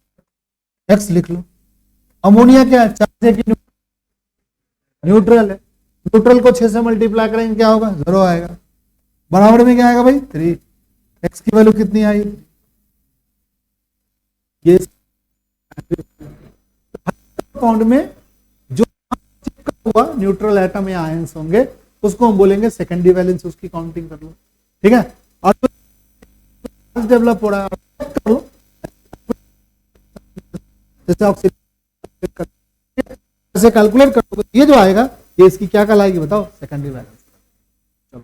x लिख लो। अमोनिया क्या है, चार्ज है कि न्यूट्रल है, न्यूट्रल को 6 से मल्टीप्लाई करेंगे क्या होगा, 0 आएगा। बराबर में क्या आएगा भाई 3, x की वैल्यू कितनी आई, ये कंपाउंड में जो चिपका हुआ न्यूट्रल एटम या आयंस होंगे उसको हम बोलेंगे सेकेंडरी वैलेंसी, उसकी काउंटिंग कर लो, ठीक है। और डेवलप हो रहा है जैसे ऑक्सीजन से कैलकुलेट करो, ये जो आएगा ये इसकी क्या कहलाएगी बताओ, सेकेंडरी वैलेंसी। चलो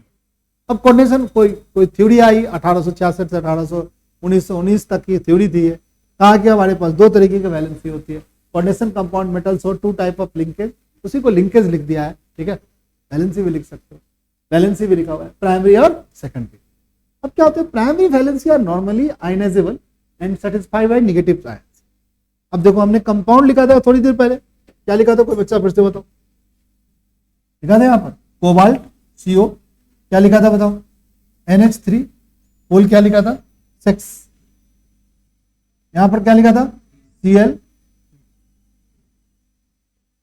अब कोऑर्डिनेशन कोई थ्योरी आई 1866 से 1919 तक की थ्योरी थी है। कहा कि हमारे पास दो तरीके की वैलेंसी होती है, कोऑर्डिनेशन कंपाउंड मेटल्स और टू टाइप ऑफ लिंकेज, उसी को लिंकेज लिख दिया है, ठीक है। वैलेंसी भी लिख सकते हो, वैलेंसी भी लिखा हुआ है, प्राइमरी और सेकेंडरी। अब क्या होता है, primary valency are normally ionisable and satisfied by negative ions. अब देखो हमने कंपाउंड लिखा था थोड़ी देर पहले, क्या लिखा था, कोई बच्चा फिर से बताओ, लिखा था यहाँ पर कोबाल्ट CO, क्या लिखा था बताओ, NH3, पोल क्या लिखा था 6, यहां पर क्या लिखा था Cl।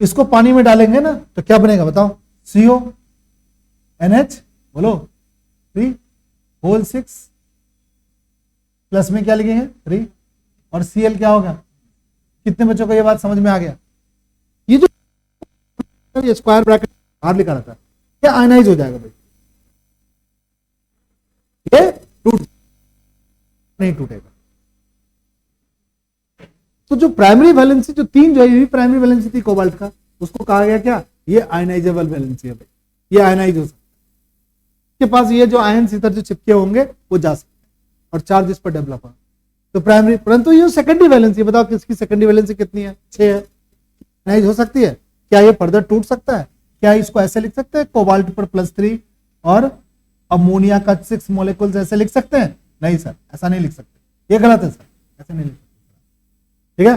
इसको पानी में डालेंगे ना तो क्या बनेगा बताओ, CO NH बोलो 3 होल 6 प्लस में क्या लिखेंगे 3 और Cl क्या होगा। कितने बच्चों को ये बात समझ में आ गया। ये जो स्क्वायर ब्रैकेट बाहर लिखा रहता है क्या आयनाइज हो जाएगा भाई, ये टूट नहीं टूटेगा। तो जो प्राइमरी वैलेंसी, जो तीन जो है प्राइमरी वैलेंसी थी कोबाल्ट का, उसको कहा गया क्या, ये आयनाइजेबल वैलेंसी है भाई, ये आयनाइज हो सकता है, के पास ये जो आयंस इधर जो चिपके होंगे वो जा सकते हैं और चार्ज इस पर डेवलप हो। तो प्राइमरी, परंतु ये सेकेंडरी वैलेंसी बताओ किसकी सेकेंडरी वैलेंसी कितनी है, 6 है, आयनाइज हो सकती है। क्या ये फर्दर टूट सकता है, क्या इसको ऐसे लिख सकते हैं कोबाल्ट पर +3 और अमोनिया का 6 मॉलिक्यूल्स ऐसे लिख सकते हैं, नहीं सर ऐसा नहीं लिख सकते, ये गलत है सर, ऐसे नहीं लिख सकते, ठीक है।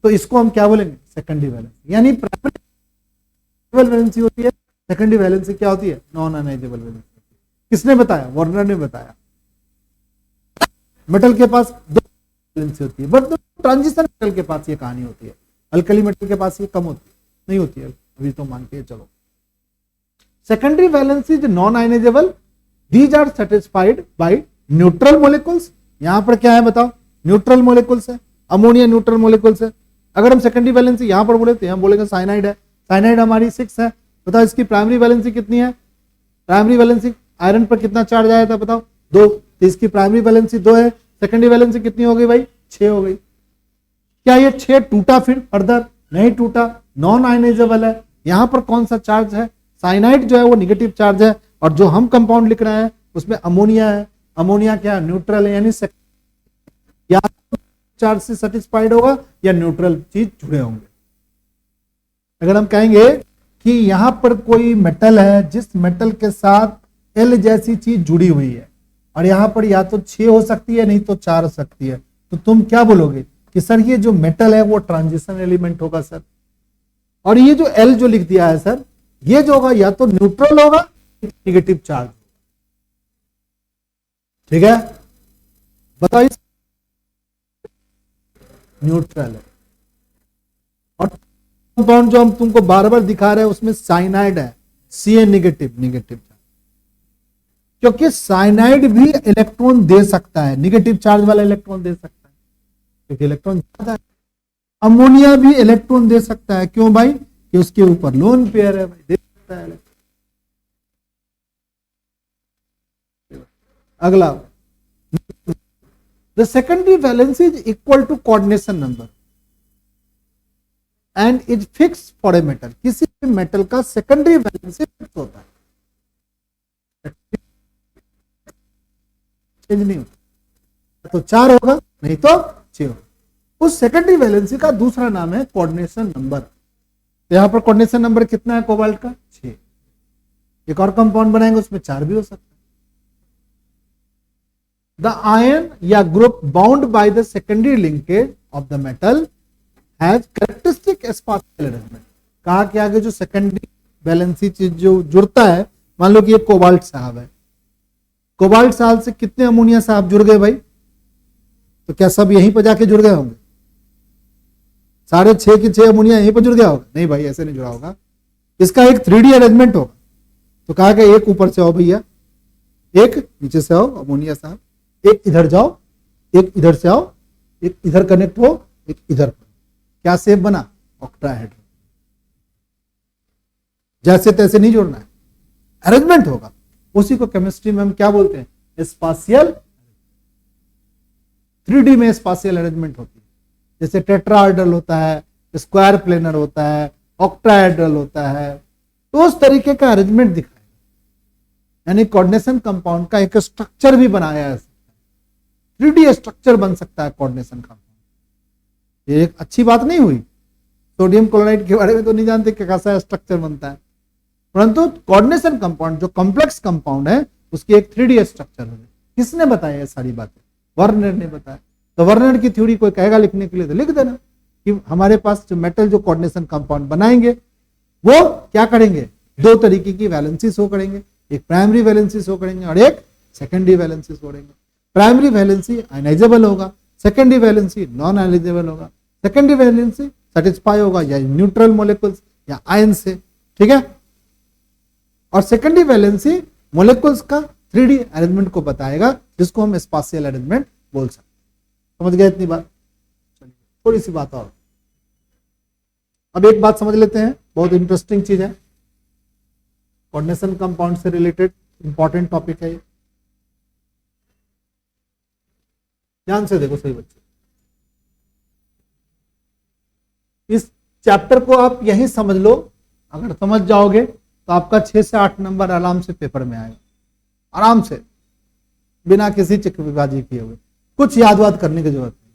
तो इसको हम क्या बोलेंगे, सेकेंडरी वैलेंसी। यानी प्राइमरी वैलेंसी होती है, सेकेंडरी वैलेंसी क्या होती है, नॉन आयनाइजेबल वैलेंसी। किसने बताया, वार्नर ने बताया। मेटल के पास दो वैलेंसी होती है, बट ट्रांजिशन मेटल के पास ये कहानी होती है, अल्कली मेटल के पास ये कम होती है, नहीं होती है अभी तो मान के चलो। Secondary valency is non ionisable, these are satisfied by neutral molecules. यहां पर क्या है बताओ, न्यूट्रल मॉलिक्यूल्स है, अमोनिया न्यूट्रल मॉलिक्यूल्स है। अगर हम सेकेंडरी वैलेंसी यहां पर बोले तो यहां बोलेंगे साइनाइड है, साइनाइड हमारी 6 है। बताओ इसकी प्राइमरी वैलेंसी कितनी है, प्राइमरी वैलेंसी आयरन पर कितना चार्ज आया था बताओ 2, तो इसकी प्राइमरी वैलेंसी 2 है, सेकेंडरी वैलेंसी कितनी हो गई भाई 6 हो गई। क्या ये 6 टूटा फिर फर्दर, नहीं टूटा, नॉन आयनाइजेबल है। यहां पर कौन सा चार्ज है, साइनाइड जो है वो नेगेटिव चार्ज है, और जो हम कंपाउंड लिख रहे हैं उसमें अमोनिया है, अमोनिया क्या न्यूट्रल है, यानी या चार्ज से सेटिस्फाइड होगा या न्यूट्रल चीज जुड़े होंगे। अगर हम कहेंगे कि यहां पर कोई मेटल है जिस मेटल के साथ L जैसी चीज जुड़ी हुई है, और यहां पर या तो 6 हो सकती है नहीं तो 4 हो सकती है, तो तुम क्या बोलोगे कि सर ये जो मेटल है वो ट्रांजिशन एलिमेंट होगा सर। और ये जो L जो लिख दिया है सर, ये जो होगा या तो न्यूट्रल होगा नेगेटिव चार्ज, ठीक है। बताओ न्यूट्रल है। और कंपाउंड जो हम तुमको बार बार दिखा रहे हैं उसमें साइनाइड है, Ca नेगेटिव, नेगेटिव चार्ज, क्योंकि साइनाइड भी इलेक्ट्रॉन दे सकता है, नेगेटिव चार्ज वाला इलेक्ट्रॉन दे सकता है क्योंकि इलेक्ट्रॉन ज्यादा है। अमोनिया भी इलेक्ट्रॉन दे सकता है, क्यों भाई, कि उसके ऊपर लोन पेयर है भाई, दे सकता है। अगला, the secondary valence is equal to coordination number and is fixed for a metal। किसी भी मेटल का सेकेंडरी वैलेंसी फिक्स होता है, चेंज नहीं होता, तो 4 होगा नहीं तो 6 होगा। उस सेकेंडरी वैलेंसी का दूसरा नाम है कोऑर्डिनेशन नंबर। तो यहां पर कोऑर्डिनेशन नंबर कितना है कोबाल्ट का, 6। एक और कंपाउंड बनाएंगे उसमें 4 भी हो सकता है। The ion या group bound by the secondary linkage of the metal has characteristic spatial arrangement। कहा कि आगे जो सेकेंडरी वैलेंसी चीज जो जुड़ता है, मान लो कि ये कोबाल्ट साहब है, कोबाल्ट साहब से कितने अमोनिया साहब जुड़ गए भाई, तो क्या सब यहीं पर जाके जुड़ गए होंगे, सारे 6 के 6 अमोनिया यहीं पर जुड़ गया होगा, नहीं भाई ऐसे नहीं जुड़ा होगा, इसका एक 3D अरेंजमेंट होगा। तो कहा कि एक ऊपर से आओ भैया, एक नीचे से आओ अमोनिया साहब, एक इधर जाओ, एक इधर से आओ, एक इधर कनेक्ट हो, एक इधर, क्या शेप बना, ऑक्टाहेड्रल। जैसे तैसे नहीं जोड़ना है, अरेंजमेंट होगा। उसी को केमिस्ट्री में हम क्या बोलते हैं, स्पाशियल, 3D में स्पाशियल अरेंजमेंट होती है। जैसे टेट्राहेड्रल होता है, स्क्वायर प्लेनर होता है, ऑक्टाहेड्रल होता है, तो उस तरीके का अरेंजमेंट दिखाएगा। यानी कोऑर्डिनेशन कंपाउंड का एक स्ट्रक्चर भी बनाया है, 3D स्ट्रक्चर बन सकता है कोऑर्डिनेशन कंपाउंड। ये एक अच्छी बात नहीं हुई। सोडियम क्लोराइड के बारे में तो नहीं जानते कि कैसा स्ट्रक्चर बनता है, परंतु कोऑर्डिनेशन कंपाउंड जो कॉम्प्लेक्स कंपाउंड है उसकी एक 3D स्ट्रक्चर है। किसने बताया ये सारी बातें? वर्नर ने बताया। तो वर्नर की थ्योरी कोई कहेगा लिखने के लिए तो लिख देना कि हमारे पास जो मेटल जो कोऑर्डिनेशन कंपाउंड बनाएंगे वो क्या करेंगे, दो तरीके की वैलेंसी शो करेंगे, एक प्राइमरी वैलेंसी शो करेंगे और एक सेकेंडरी वैलेंसी शो करेंगे। प्राइमरी वैलेंसी आयनाइजेबल होगा, सेकेंडरी वैलेंसी नॉन आयनाइजेबल होगा। सेकेंडरी वैलेंसी सेटिस्फाई होगा या न्यूट्रल मोलिक्यूल्स या आयन से, ठीक है। और सेकेंडरी वैलेंसी मोलिक्यूल्स का 3D अरेंजमेंट को बताएगा, जिसको हम स्पाशियल अरेंजमेंट बोल सकते हैं। समझ गए इतनी बात? चलिए थोड़ी सी बात और, अब एक बात समझ लेते हैं, बहुत इंटरेस्टिंग चीज है, कोऑर्डिनेशन कंपाउंड से रिलेटेड इंपॉर्टेंट टॉपिक है ये। ध्यान से देखो सही बच्चे, इस चैप्टर को आप यही समझ लो, अगर समझ जाओगे तो आपका 6 से 8 नंबर आराम से पेपर में आएगा, आराम से, बिना किसी चिकबाजी किए हुए। कुछ याद वाद करने की जरूरत नहीं,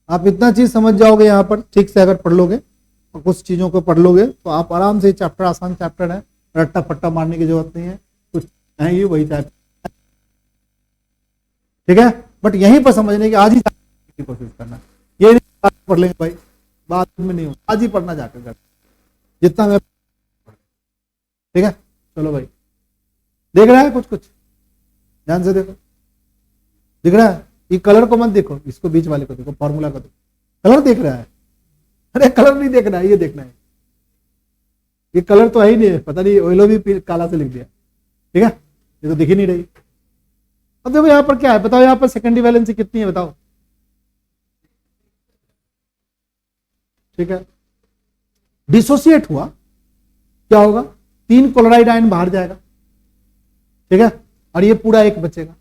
आप इतना चीज समझ जाओगे यहाँ पर ठीक से अगर पढ़ लोगे और कुछ चीजों को पढ़ लोगे तो आप आराम से, चैप्टर आसान चैप्टर है, रट्टा पट्टा मारने की जरूरत नहीं है, कुछ है ये वही चैप्टर, ठीक है। बट यहीं पर समझने की आज ही की कोशिश करना, ये नहीं पढ़ लेंगे भाई बाद में नहीं हो, आज ही पढ़ना जाकर कर जितना मैं, ठीक है। चलो भाई, देख रहा है कुछ कुछ, ध्यान से देखो, दिख रहा है? ये कलर को मत देखो, इसको बीच वाले को देखो, फॉर्मूला को देखो। कलर देख रहा है? अरे कलर नहीं देखना है, ये देखना है। ये कलर तो है ही नहीं है, पता नहीं ओइलो भी काला से लिख दिया, ठीक है, ये तो दिख ही नहीं रही। अब देखो यहाँ पर क्या है, बताओ यहाँ पर सेकेंडरी वैलेंसी कितनी है बताओ, ठीक है। डिसोसिएट हुआ क्या होगा, 3 क्लोराइड आयन बाहर जाएगा, ठीक है, और ये पूरा एक बचेगा।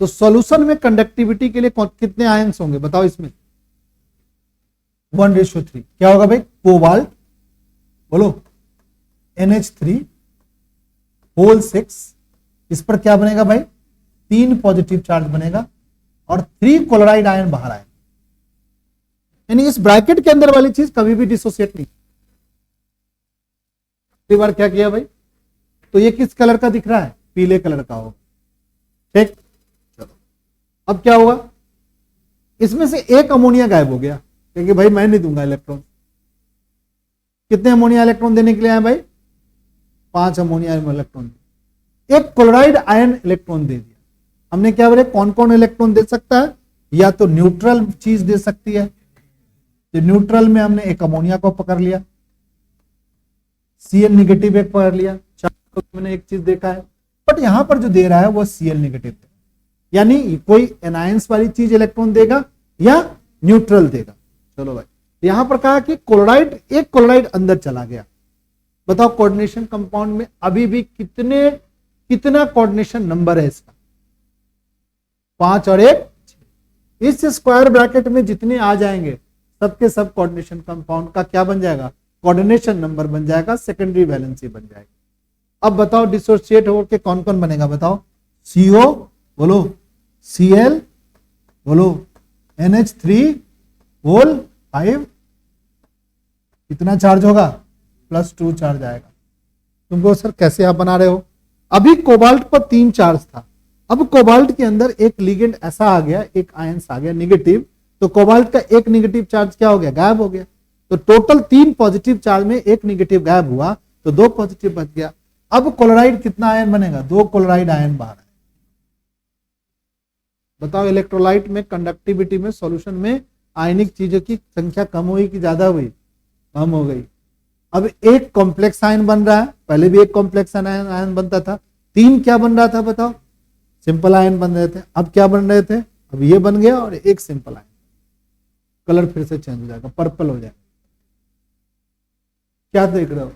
तो सॉल्यूशन में कंडक्टिविटी के लिए कितने आयंस होंगे बताओ इसमें? 1:3। क्या होगा भाई? कोबाल्ट बोलो NH3 होल 6, इस पर क्या बनेगा भाई? 3 पॉजिटिव चार्ज बनेगा और 3 क्लोराइड आयन बाहर आएगा। यानी इस ब्रैकेट के अंदर वाली चीज कभी भी डिसोसिएट नहीं। कई बार क्या किया भाई, तो ये किस कलर का दिख रहा है? पीले कलर का होगा, ठीक। चलो अब क्या होगा, इसमें से एक अमोनिया गायब हो गया, क्योंकि भाई मैं नहीं दूंगा इलेक्ट्रॉन। कितने अमोनिया इलेक्ट्रॉन देने के लिए आए भाई? 5 अमोनिया इलेक्ट्रॉन। एक क्लोराइड आयन इलेक्ट्रॉन दे दिया हमने। क्या बोले, कौन कौन इलेक्ट्रॉन दे सकता है? या तो न्यूट्रल चीज दे सकती है, तो न्यूट्रल में हमने एक अमोनिया को पकड़ लिया, Cl नेगेटिव एक पकड़ लिया, तो मैंने एक चीज देखा है। बट यहां पर जो दे रहा है वो Cl नेगेटिव है, यानी कोई एनायंस वाली चीज इलेक्ट्रॉन देगा या न्यूट्रल देगा। चलो भाई, यहां पर कहा कि क्लोराइड, एक क्लोराइड अंदर चला गया। बताओ कोऑर्डिनेशन कंपाउंड में अभी भी कितना कोऑर्डिनेशन नंबर है इसका? 5 और 1। इस स्क्वायर ब्रैकेट में जितने आ जाएंगे सबके सब कोऑर्डिनेशन कंपाउंड का क्या बन जाएगा? कोऑर्डिनेशन नंबर बन जाएगा, सेकेंडरी वैलेंसी बन जाएगी। अब बताओ डिसोसिएट होकर कौन कौन बनेगा बताओ? CO बोलो, Cl बोलो, NH3 होल 5, कितना चार्ज होगा? +2 चार्ज आएगा। तुमको सर कैसे आप बना रहे हो? अभी कोबाल्ट पर 3 चार्ज था, अब कोबाल्ट के अंदर एक लिगेंड ऐसा आ गया, एक आयंस आ गया नेगेटिव, तो कोबाल्ट का एक नेगेटिव चार्ज क्या हो गया? गायब हो गया। तो टोटल 3 पॉजिटिव चार्ज में एक नेगेटिव गायब हुआ, तो 2 पॉजिटिव बच गया। अब क्लोराइड कितना आयन बनेगा? 2 क्लोराइड आयन बाहर है। बताओ इलेक्ट्रोलाइट में कंडक्टिविटी में सॉल्यूशन में आयनिक चीजों की संख्या कम हुई कि ज्यादा हुई? कम हो गई। अब एक कॉम्प्लेक्स आयन बन रहा है, पहले भी एक कॉम्प्लेक्स आयन बनता था। 3 क्या बन रहा था बताओ? सिंपल आयन बन रहे थे। अब क्या बन रहे थे? अब ये बन गया और एक सिंपल आयन। कलर फिर से चेंज हो जाएगा, पर्पल हो जाएगा। क्या देख रहे हो?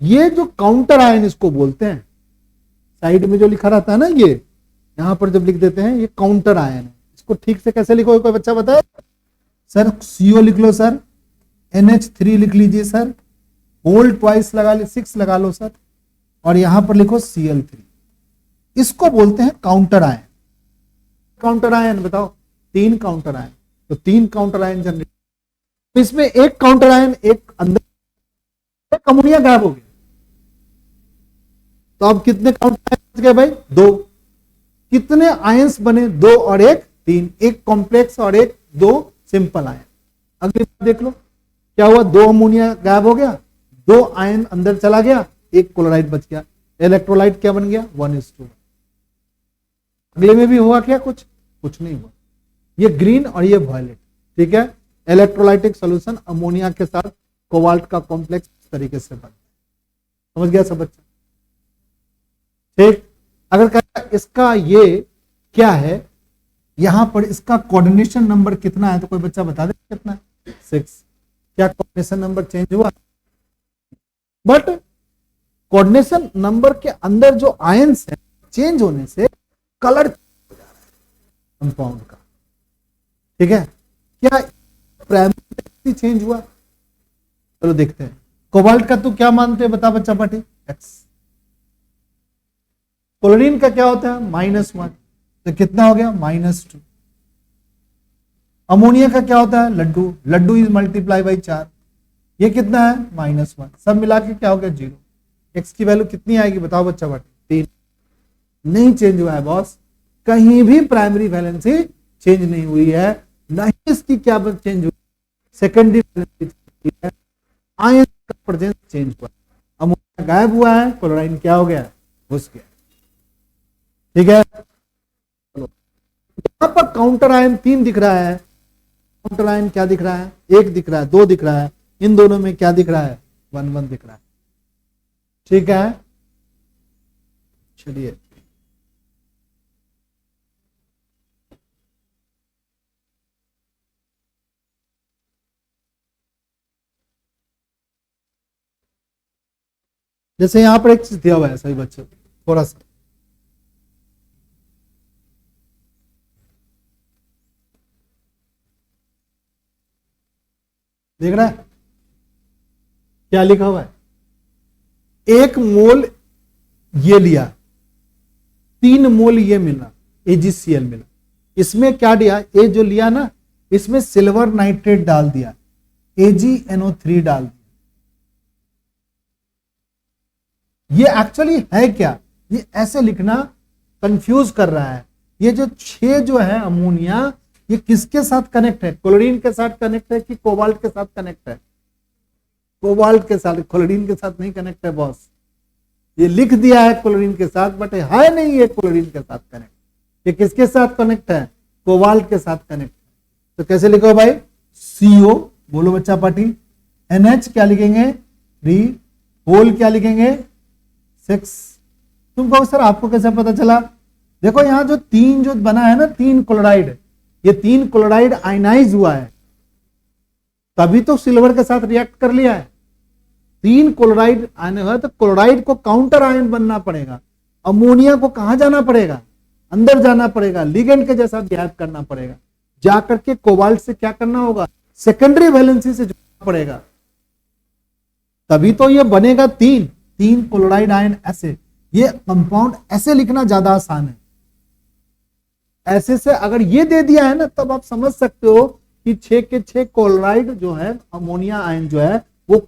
ये जो काउंटर आयन इसको बोलते हैं, साइड में जो लिखा रहता है ना, ये यहां पर जब लिख देते हैं ये काउंटर आयन है। इसको ठीक से कैसे लिखो, कोई बच्चा बताए? सर CO लिख लो सर, NH3 लिख लीजिए सर, होल ट्वाइस लगा ली, 6 लगा लो सर, और यहां पर लिखो Cl3। इसको बोलते हैं काउंटर आयन। काउंटर आयन बताओ, 3 काउंटर आयन, तो 3 काउंटर आयन जनरेट, तो इसमें एक काउंटर आयन एक अंदर, एक अमोनिया गायब हो गया, तो अब कितने काउंटर आयन बच गए भाई? 2। कितने आयंस बने? 2 और 1 3, एक कॉम्प्लेक्स और एक 2 सिंपल आयन। अगली बात देख लो, क्या हुआ? 2 अमोनिया गायब हो गया, 2 आयन अंदर चला गया, एक क्लोराइड बच गया, इलेक्ट्रोलाइट क्या बन गया? 1:2। अगले में भी हुआ क्या? कुछ नहीं हुआ। ये ग्रीन और ये वायलेट, ठीक है। इलेक्ट्रोलाइटिक सॉल्यूशन अमोनिया के साथ कोबाल्ट का कॉम्प्लेक्स इस तरीके से बनता है। समझ गया सब बच्चा? ठीक। अगर कहता इसका ये क्या है, यहां पर इसका कोऑर्डिनेशन नंबर कितना है, तो कोई बच्चा बता दे कितना है? 6। क्या कोऑर्डिनेशन नंबर चेंज हुआ? बट कोऑर्डिनेशन नंबर के अंदर जो आयंस है चेंज होने से कलर कंपाउंड का, ठीक है। क्या प्राइमरी चेंज हुआ? चलो देखते हैं। कोबाल्ट का तो क्या मानते हैं बता बच्चा पाटी? X। क्लोरीन का क्या होता है? -1, तो कितना हो गया? -2। अमोनिया का क्या होता है? लड्डू इज मल्टीप्लाई बाई 4, ये कितना है? -1। सब मिला के क्या हो गया? 0। एक्स की वैल्यू कितनी आएगी बताओ बच्चा पाटी? 3। नहीं चेंज हुआ है बॉस, कहीं भी प्राइमरी वैलेंसी चेंज नहीं हुई है, नहीं इसकी क्या चेंज हुई? सेकेंडरी वैलेंसी है, आयन का प्रेजेंस चेंज हुआ, अमोनिया गायब हुआ है, क्लोराइन क्या हो गया? घुस गया, ठीक है। चलो यहां पर काउंटर आयन 3 दिख रहा है, काउंटर आयन क्या दिख रहा है? 1 दिख रहा है, 2 दिख रहा है, इन दोनों में क्या दिख रहा है? 1 दिख रहा है, ठीक है। चलिए जैसे यहां पर एक चीज दिया हुआ है सभी बच्चों, थोड़ा सा देख रहा है क्या लिखा हुआ है? 1 मोल ये लिया, 3 मोल ये मिला, AgCl मिला, इसमें क्या दिया? ये जो लिया ना, इसमें सिल्वर नाइट्रेट डाल दिया, AgNO3 डाल दिया। ये एक्चुअली है क्या? ये ऐसे लिखना कंफ्यूज कर रहा है। ये जो 6 जो है अमोनिया, ये किसके साथ कनेक्ट है? क्लोरीन के साथ कनेक्ट है कि कोबाल्ट के साथ कनेक्ट है? कोबाल्ट के साथ, क्लोरीन के साथ नहीं कनेक्ट है बॉस। ये लिख दिया है क्लोरीन के साथ, बट है नहीं ये क्लोरीन के साथ कनेक्ट। ये किसके साथ कनेक्ट है? कोबाल्ट के साथ कनेक्ट है। तो कैसे लिखो भाई? CO, बोलो बच्चा पार्टी, NH क्या लिखेंगे? 3, होल क्या लिखेंगे? 6। तुम कहो सर आपको कैसे पता चला? देखो यहां जो 3 जो बना है ना, 3 क्लोराइड, ये 3 क्लोराइड आयनाइज हुआ है, तभी तो सिल्वर के साथ रिएक्ट कर लिया है। 3 क्लोराइड आने हुआ तो क्लोराइड को काउंटर आयन बनना पड़ेगा, अमोनिया को कहां जाना पड़ेगा? अंदर जाना पड़ेगा, लिगेंड के जैसा बिहेव करना पड़ेगा, जाकर के कोबाल्ट से क्या करना होगा? सेकेंडरी वैलेंसी से जोड़ना पड़ेगा, तभी तो ये बनेगा 3 क्लोराइड आयन। ऐसे ये कंपाउंड ऐसे लिखना ज्यादा आसान है। ऐसे से अगर ये दे दिया है ना, तब आप समझ सकते हो कि 6 के 6 क्लोराइड जो है, अमोनिया आयन जो है, वो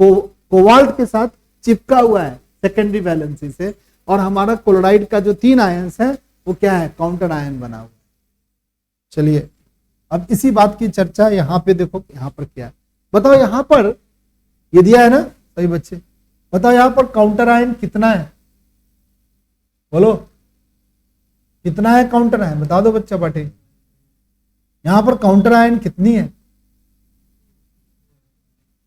कोबाल्ट के साथ चिपका हुआ है सेकेंडरी वैलेंसी से, और हमारा क्लोराइड का जो 3 आयंस है वो क्या है? काउंटर आयन बना हुआ। चलिए अब इसी बात की चर्चा यहां पे देखो, यहां पर क्या है बताओ? यहां पर ये दिया है ना सही बच्चे, बताओ यहां पर काउंटर आयन कितना है? बोलो कितना है काउंटर आयन? बता दो बच्चा पाठी, यहां पर काउंटर आयन कितनी है?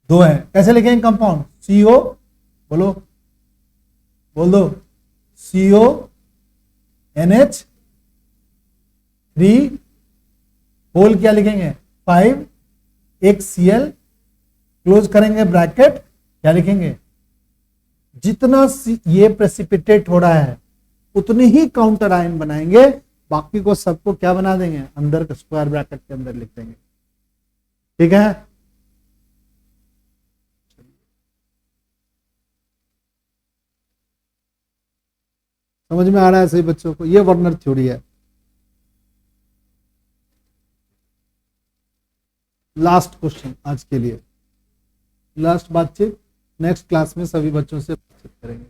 2 है। कैसे लिखेंगे कंपाउंड? CO, बोलो, बोल दो, CO NH3 होल क्या लिखेंगे? 5, एक Cl, क्लोज करेंगे ब्रैकेट, क्या लिखेंगे? जितना ये प्रेसिपिटेट हो रहा है उतने ही काउंटर आयन बनाएंगे, बाकी को सबको क्या बना देंगे? अंदर के स्क्वायर ब्रैकेट के अंदर लिख देंगे, ठीक है। समझ में आ रहा है सही बच्चों को? ये वर्नर थ्योरी है। लास्ट क्वेश्चन आज के लिए, लास्ट बातचीत, नेक्स्ट क्लास में सभी बच्चों से बातचीत करेंगे।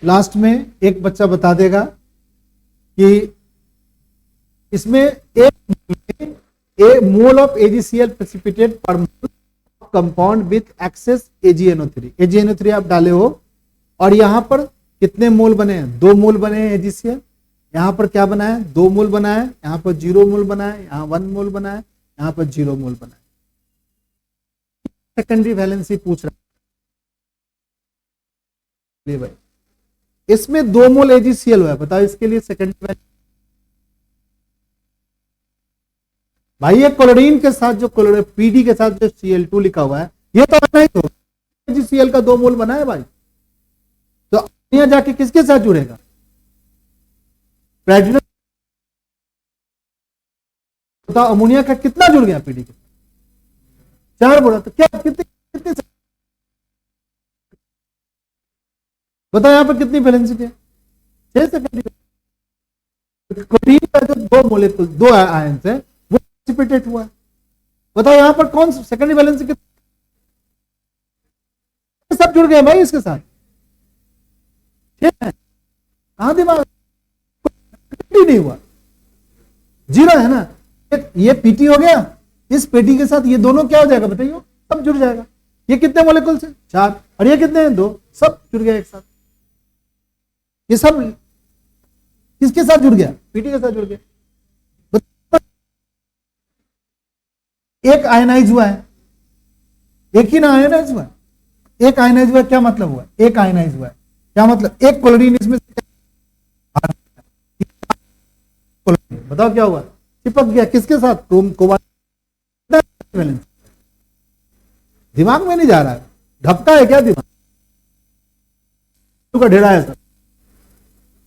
लास्ट में एक बच्चा बता देगा कि इसमें एक मोल ऑफ AgCl प्रेसिपिटेट पर मोल compound with access AgNO3। AgNO3 आप डाले हो और यहां पर कितने मोल बने हैं? 2 मोल बने हैं AgCl। यहां पर क्या बना है? 2 मोल बना है। यहां पर 0 मोल बना है, यहां 1 मोल बना है, यहां पर 0 मोल बना है। सेकेंडरी वैलेंसी पूछ रहा है भाई, इसमें 2 मोल AgCl हुआ है, बताओ इसके लिए सेकेंडरी वैलेंसी। भाई ये क्लोरीन के साथ जो PD के साथ जो Cl2 लिखा हुआ है, ये तो आना ही होगा। AgCl का 2 मोल बना है भाई, तो अमोनिया जाके किसके साथ जुड़ेगा? प्रेग्नेंट। बताओ अमोनिया का कितना जुड़ गया PD के? 4 बोला, तो क्या कितने कितने बताओ यहां पर कितनी वैलेंसी है? 6 सेकेंडरी। क्लोरीन का जो 2 मोलेक्युल 2 आयंस है वो प्रेसिपिटेट हुआ है। बताओ यहां पर कौन सेकेंडरी वैलेंसी कितनी? सब जुड़ गए भाई इसके साथ। ठीक है, कहां दिमाग नहीं हुआ, 0 है ना। ये PT हो गया, इस PT के साथ ये दोनों क्या हो जाएगा बताइए? सब जुड़ जाएगा। ये कितने मोलेकुल से? 4, और ये कितने हैं? 2, सब जुड़ गया एक साथ। ये सब किसके साथ जुड़ गया? PT के साथ जुड़ गया। एक आयनाइज हुआ है, एक ही ना आयनाइज हुआ है, एक आयनाइज हुआ है। क्या मतलब हुआ? एक आयनाइज हुआ है, क्या मतलब? एक क्लोरीन इसमें बताओ क्या हुआ? चिपक गया किसके साथ? कोबाल्ट। दिमाग में नहीं जा रहा है, ढपका है क्या दिमाग का? ढेरा है सर,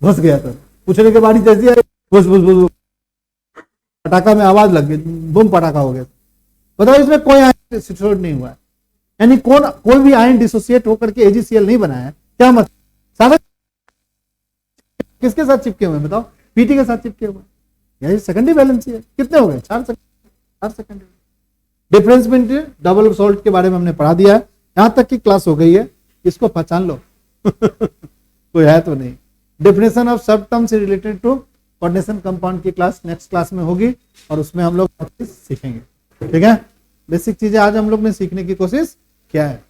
घुस गया सर। पूछने के बाद जैसी आई घुस घुस घुस, पटाखा में आवाज लग गई, बम पटाखा हो गया। बताओ इसमें कोई आयन डिसोसिएट नहीं हुआ है, यानी कोई भी आयन डिसोसिएट होकर के AgCl नहीं बनाया है। क्या मतलब? सारा किसके साथ चिपके हुए? बताओ PT के साथ चिपके हुए। यही सेकेंडरी वैलेंसी है। कितने हो गए? 4 सेकेंडरी। डिफरेंसमेंट डबल सॉल्ट के बारे में हमने पढ़ा दिया है, यहां तक की क्लास हो गई है, इसको पहचान लो। कोई है तो नहीं। डेफिनेशन ऑफ सब टर्म से रिलेटेड टू कोऑर्डिनेशन कंपाउंड की क्लास नेक्स्ट क्लास में होगी और उसमें हम लोग सीखेंगे। ठीक है, बेसिक चीजें आज हम लोग ने सीखने की कोशिश किया है।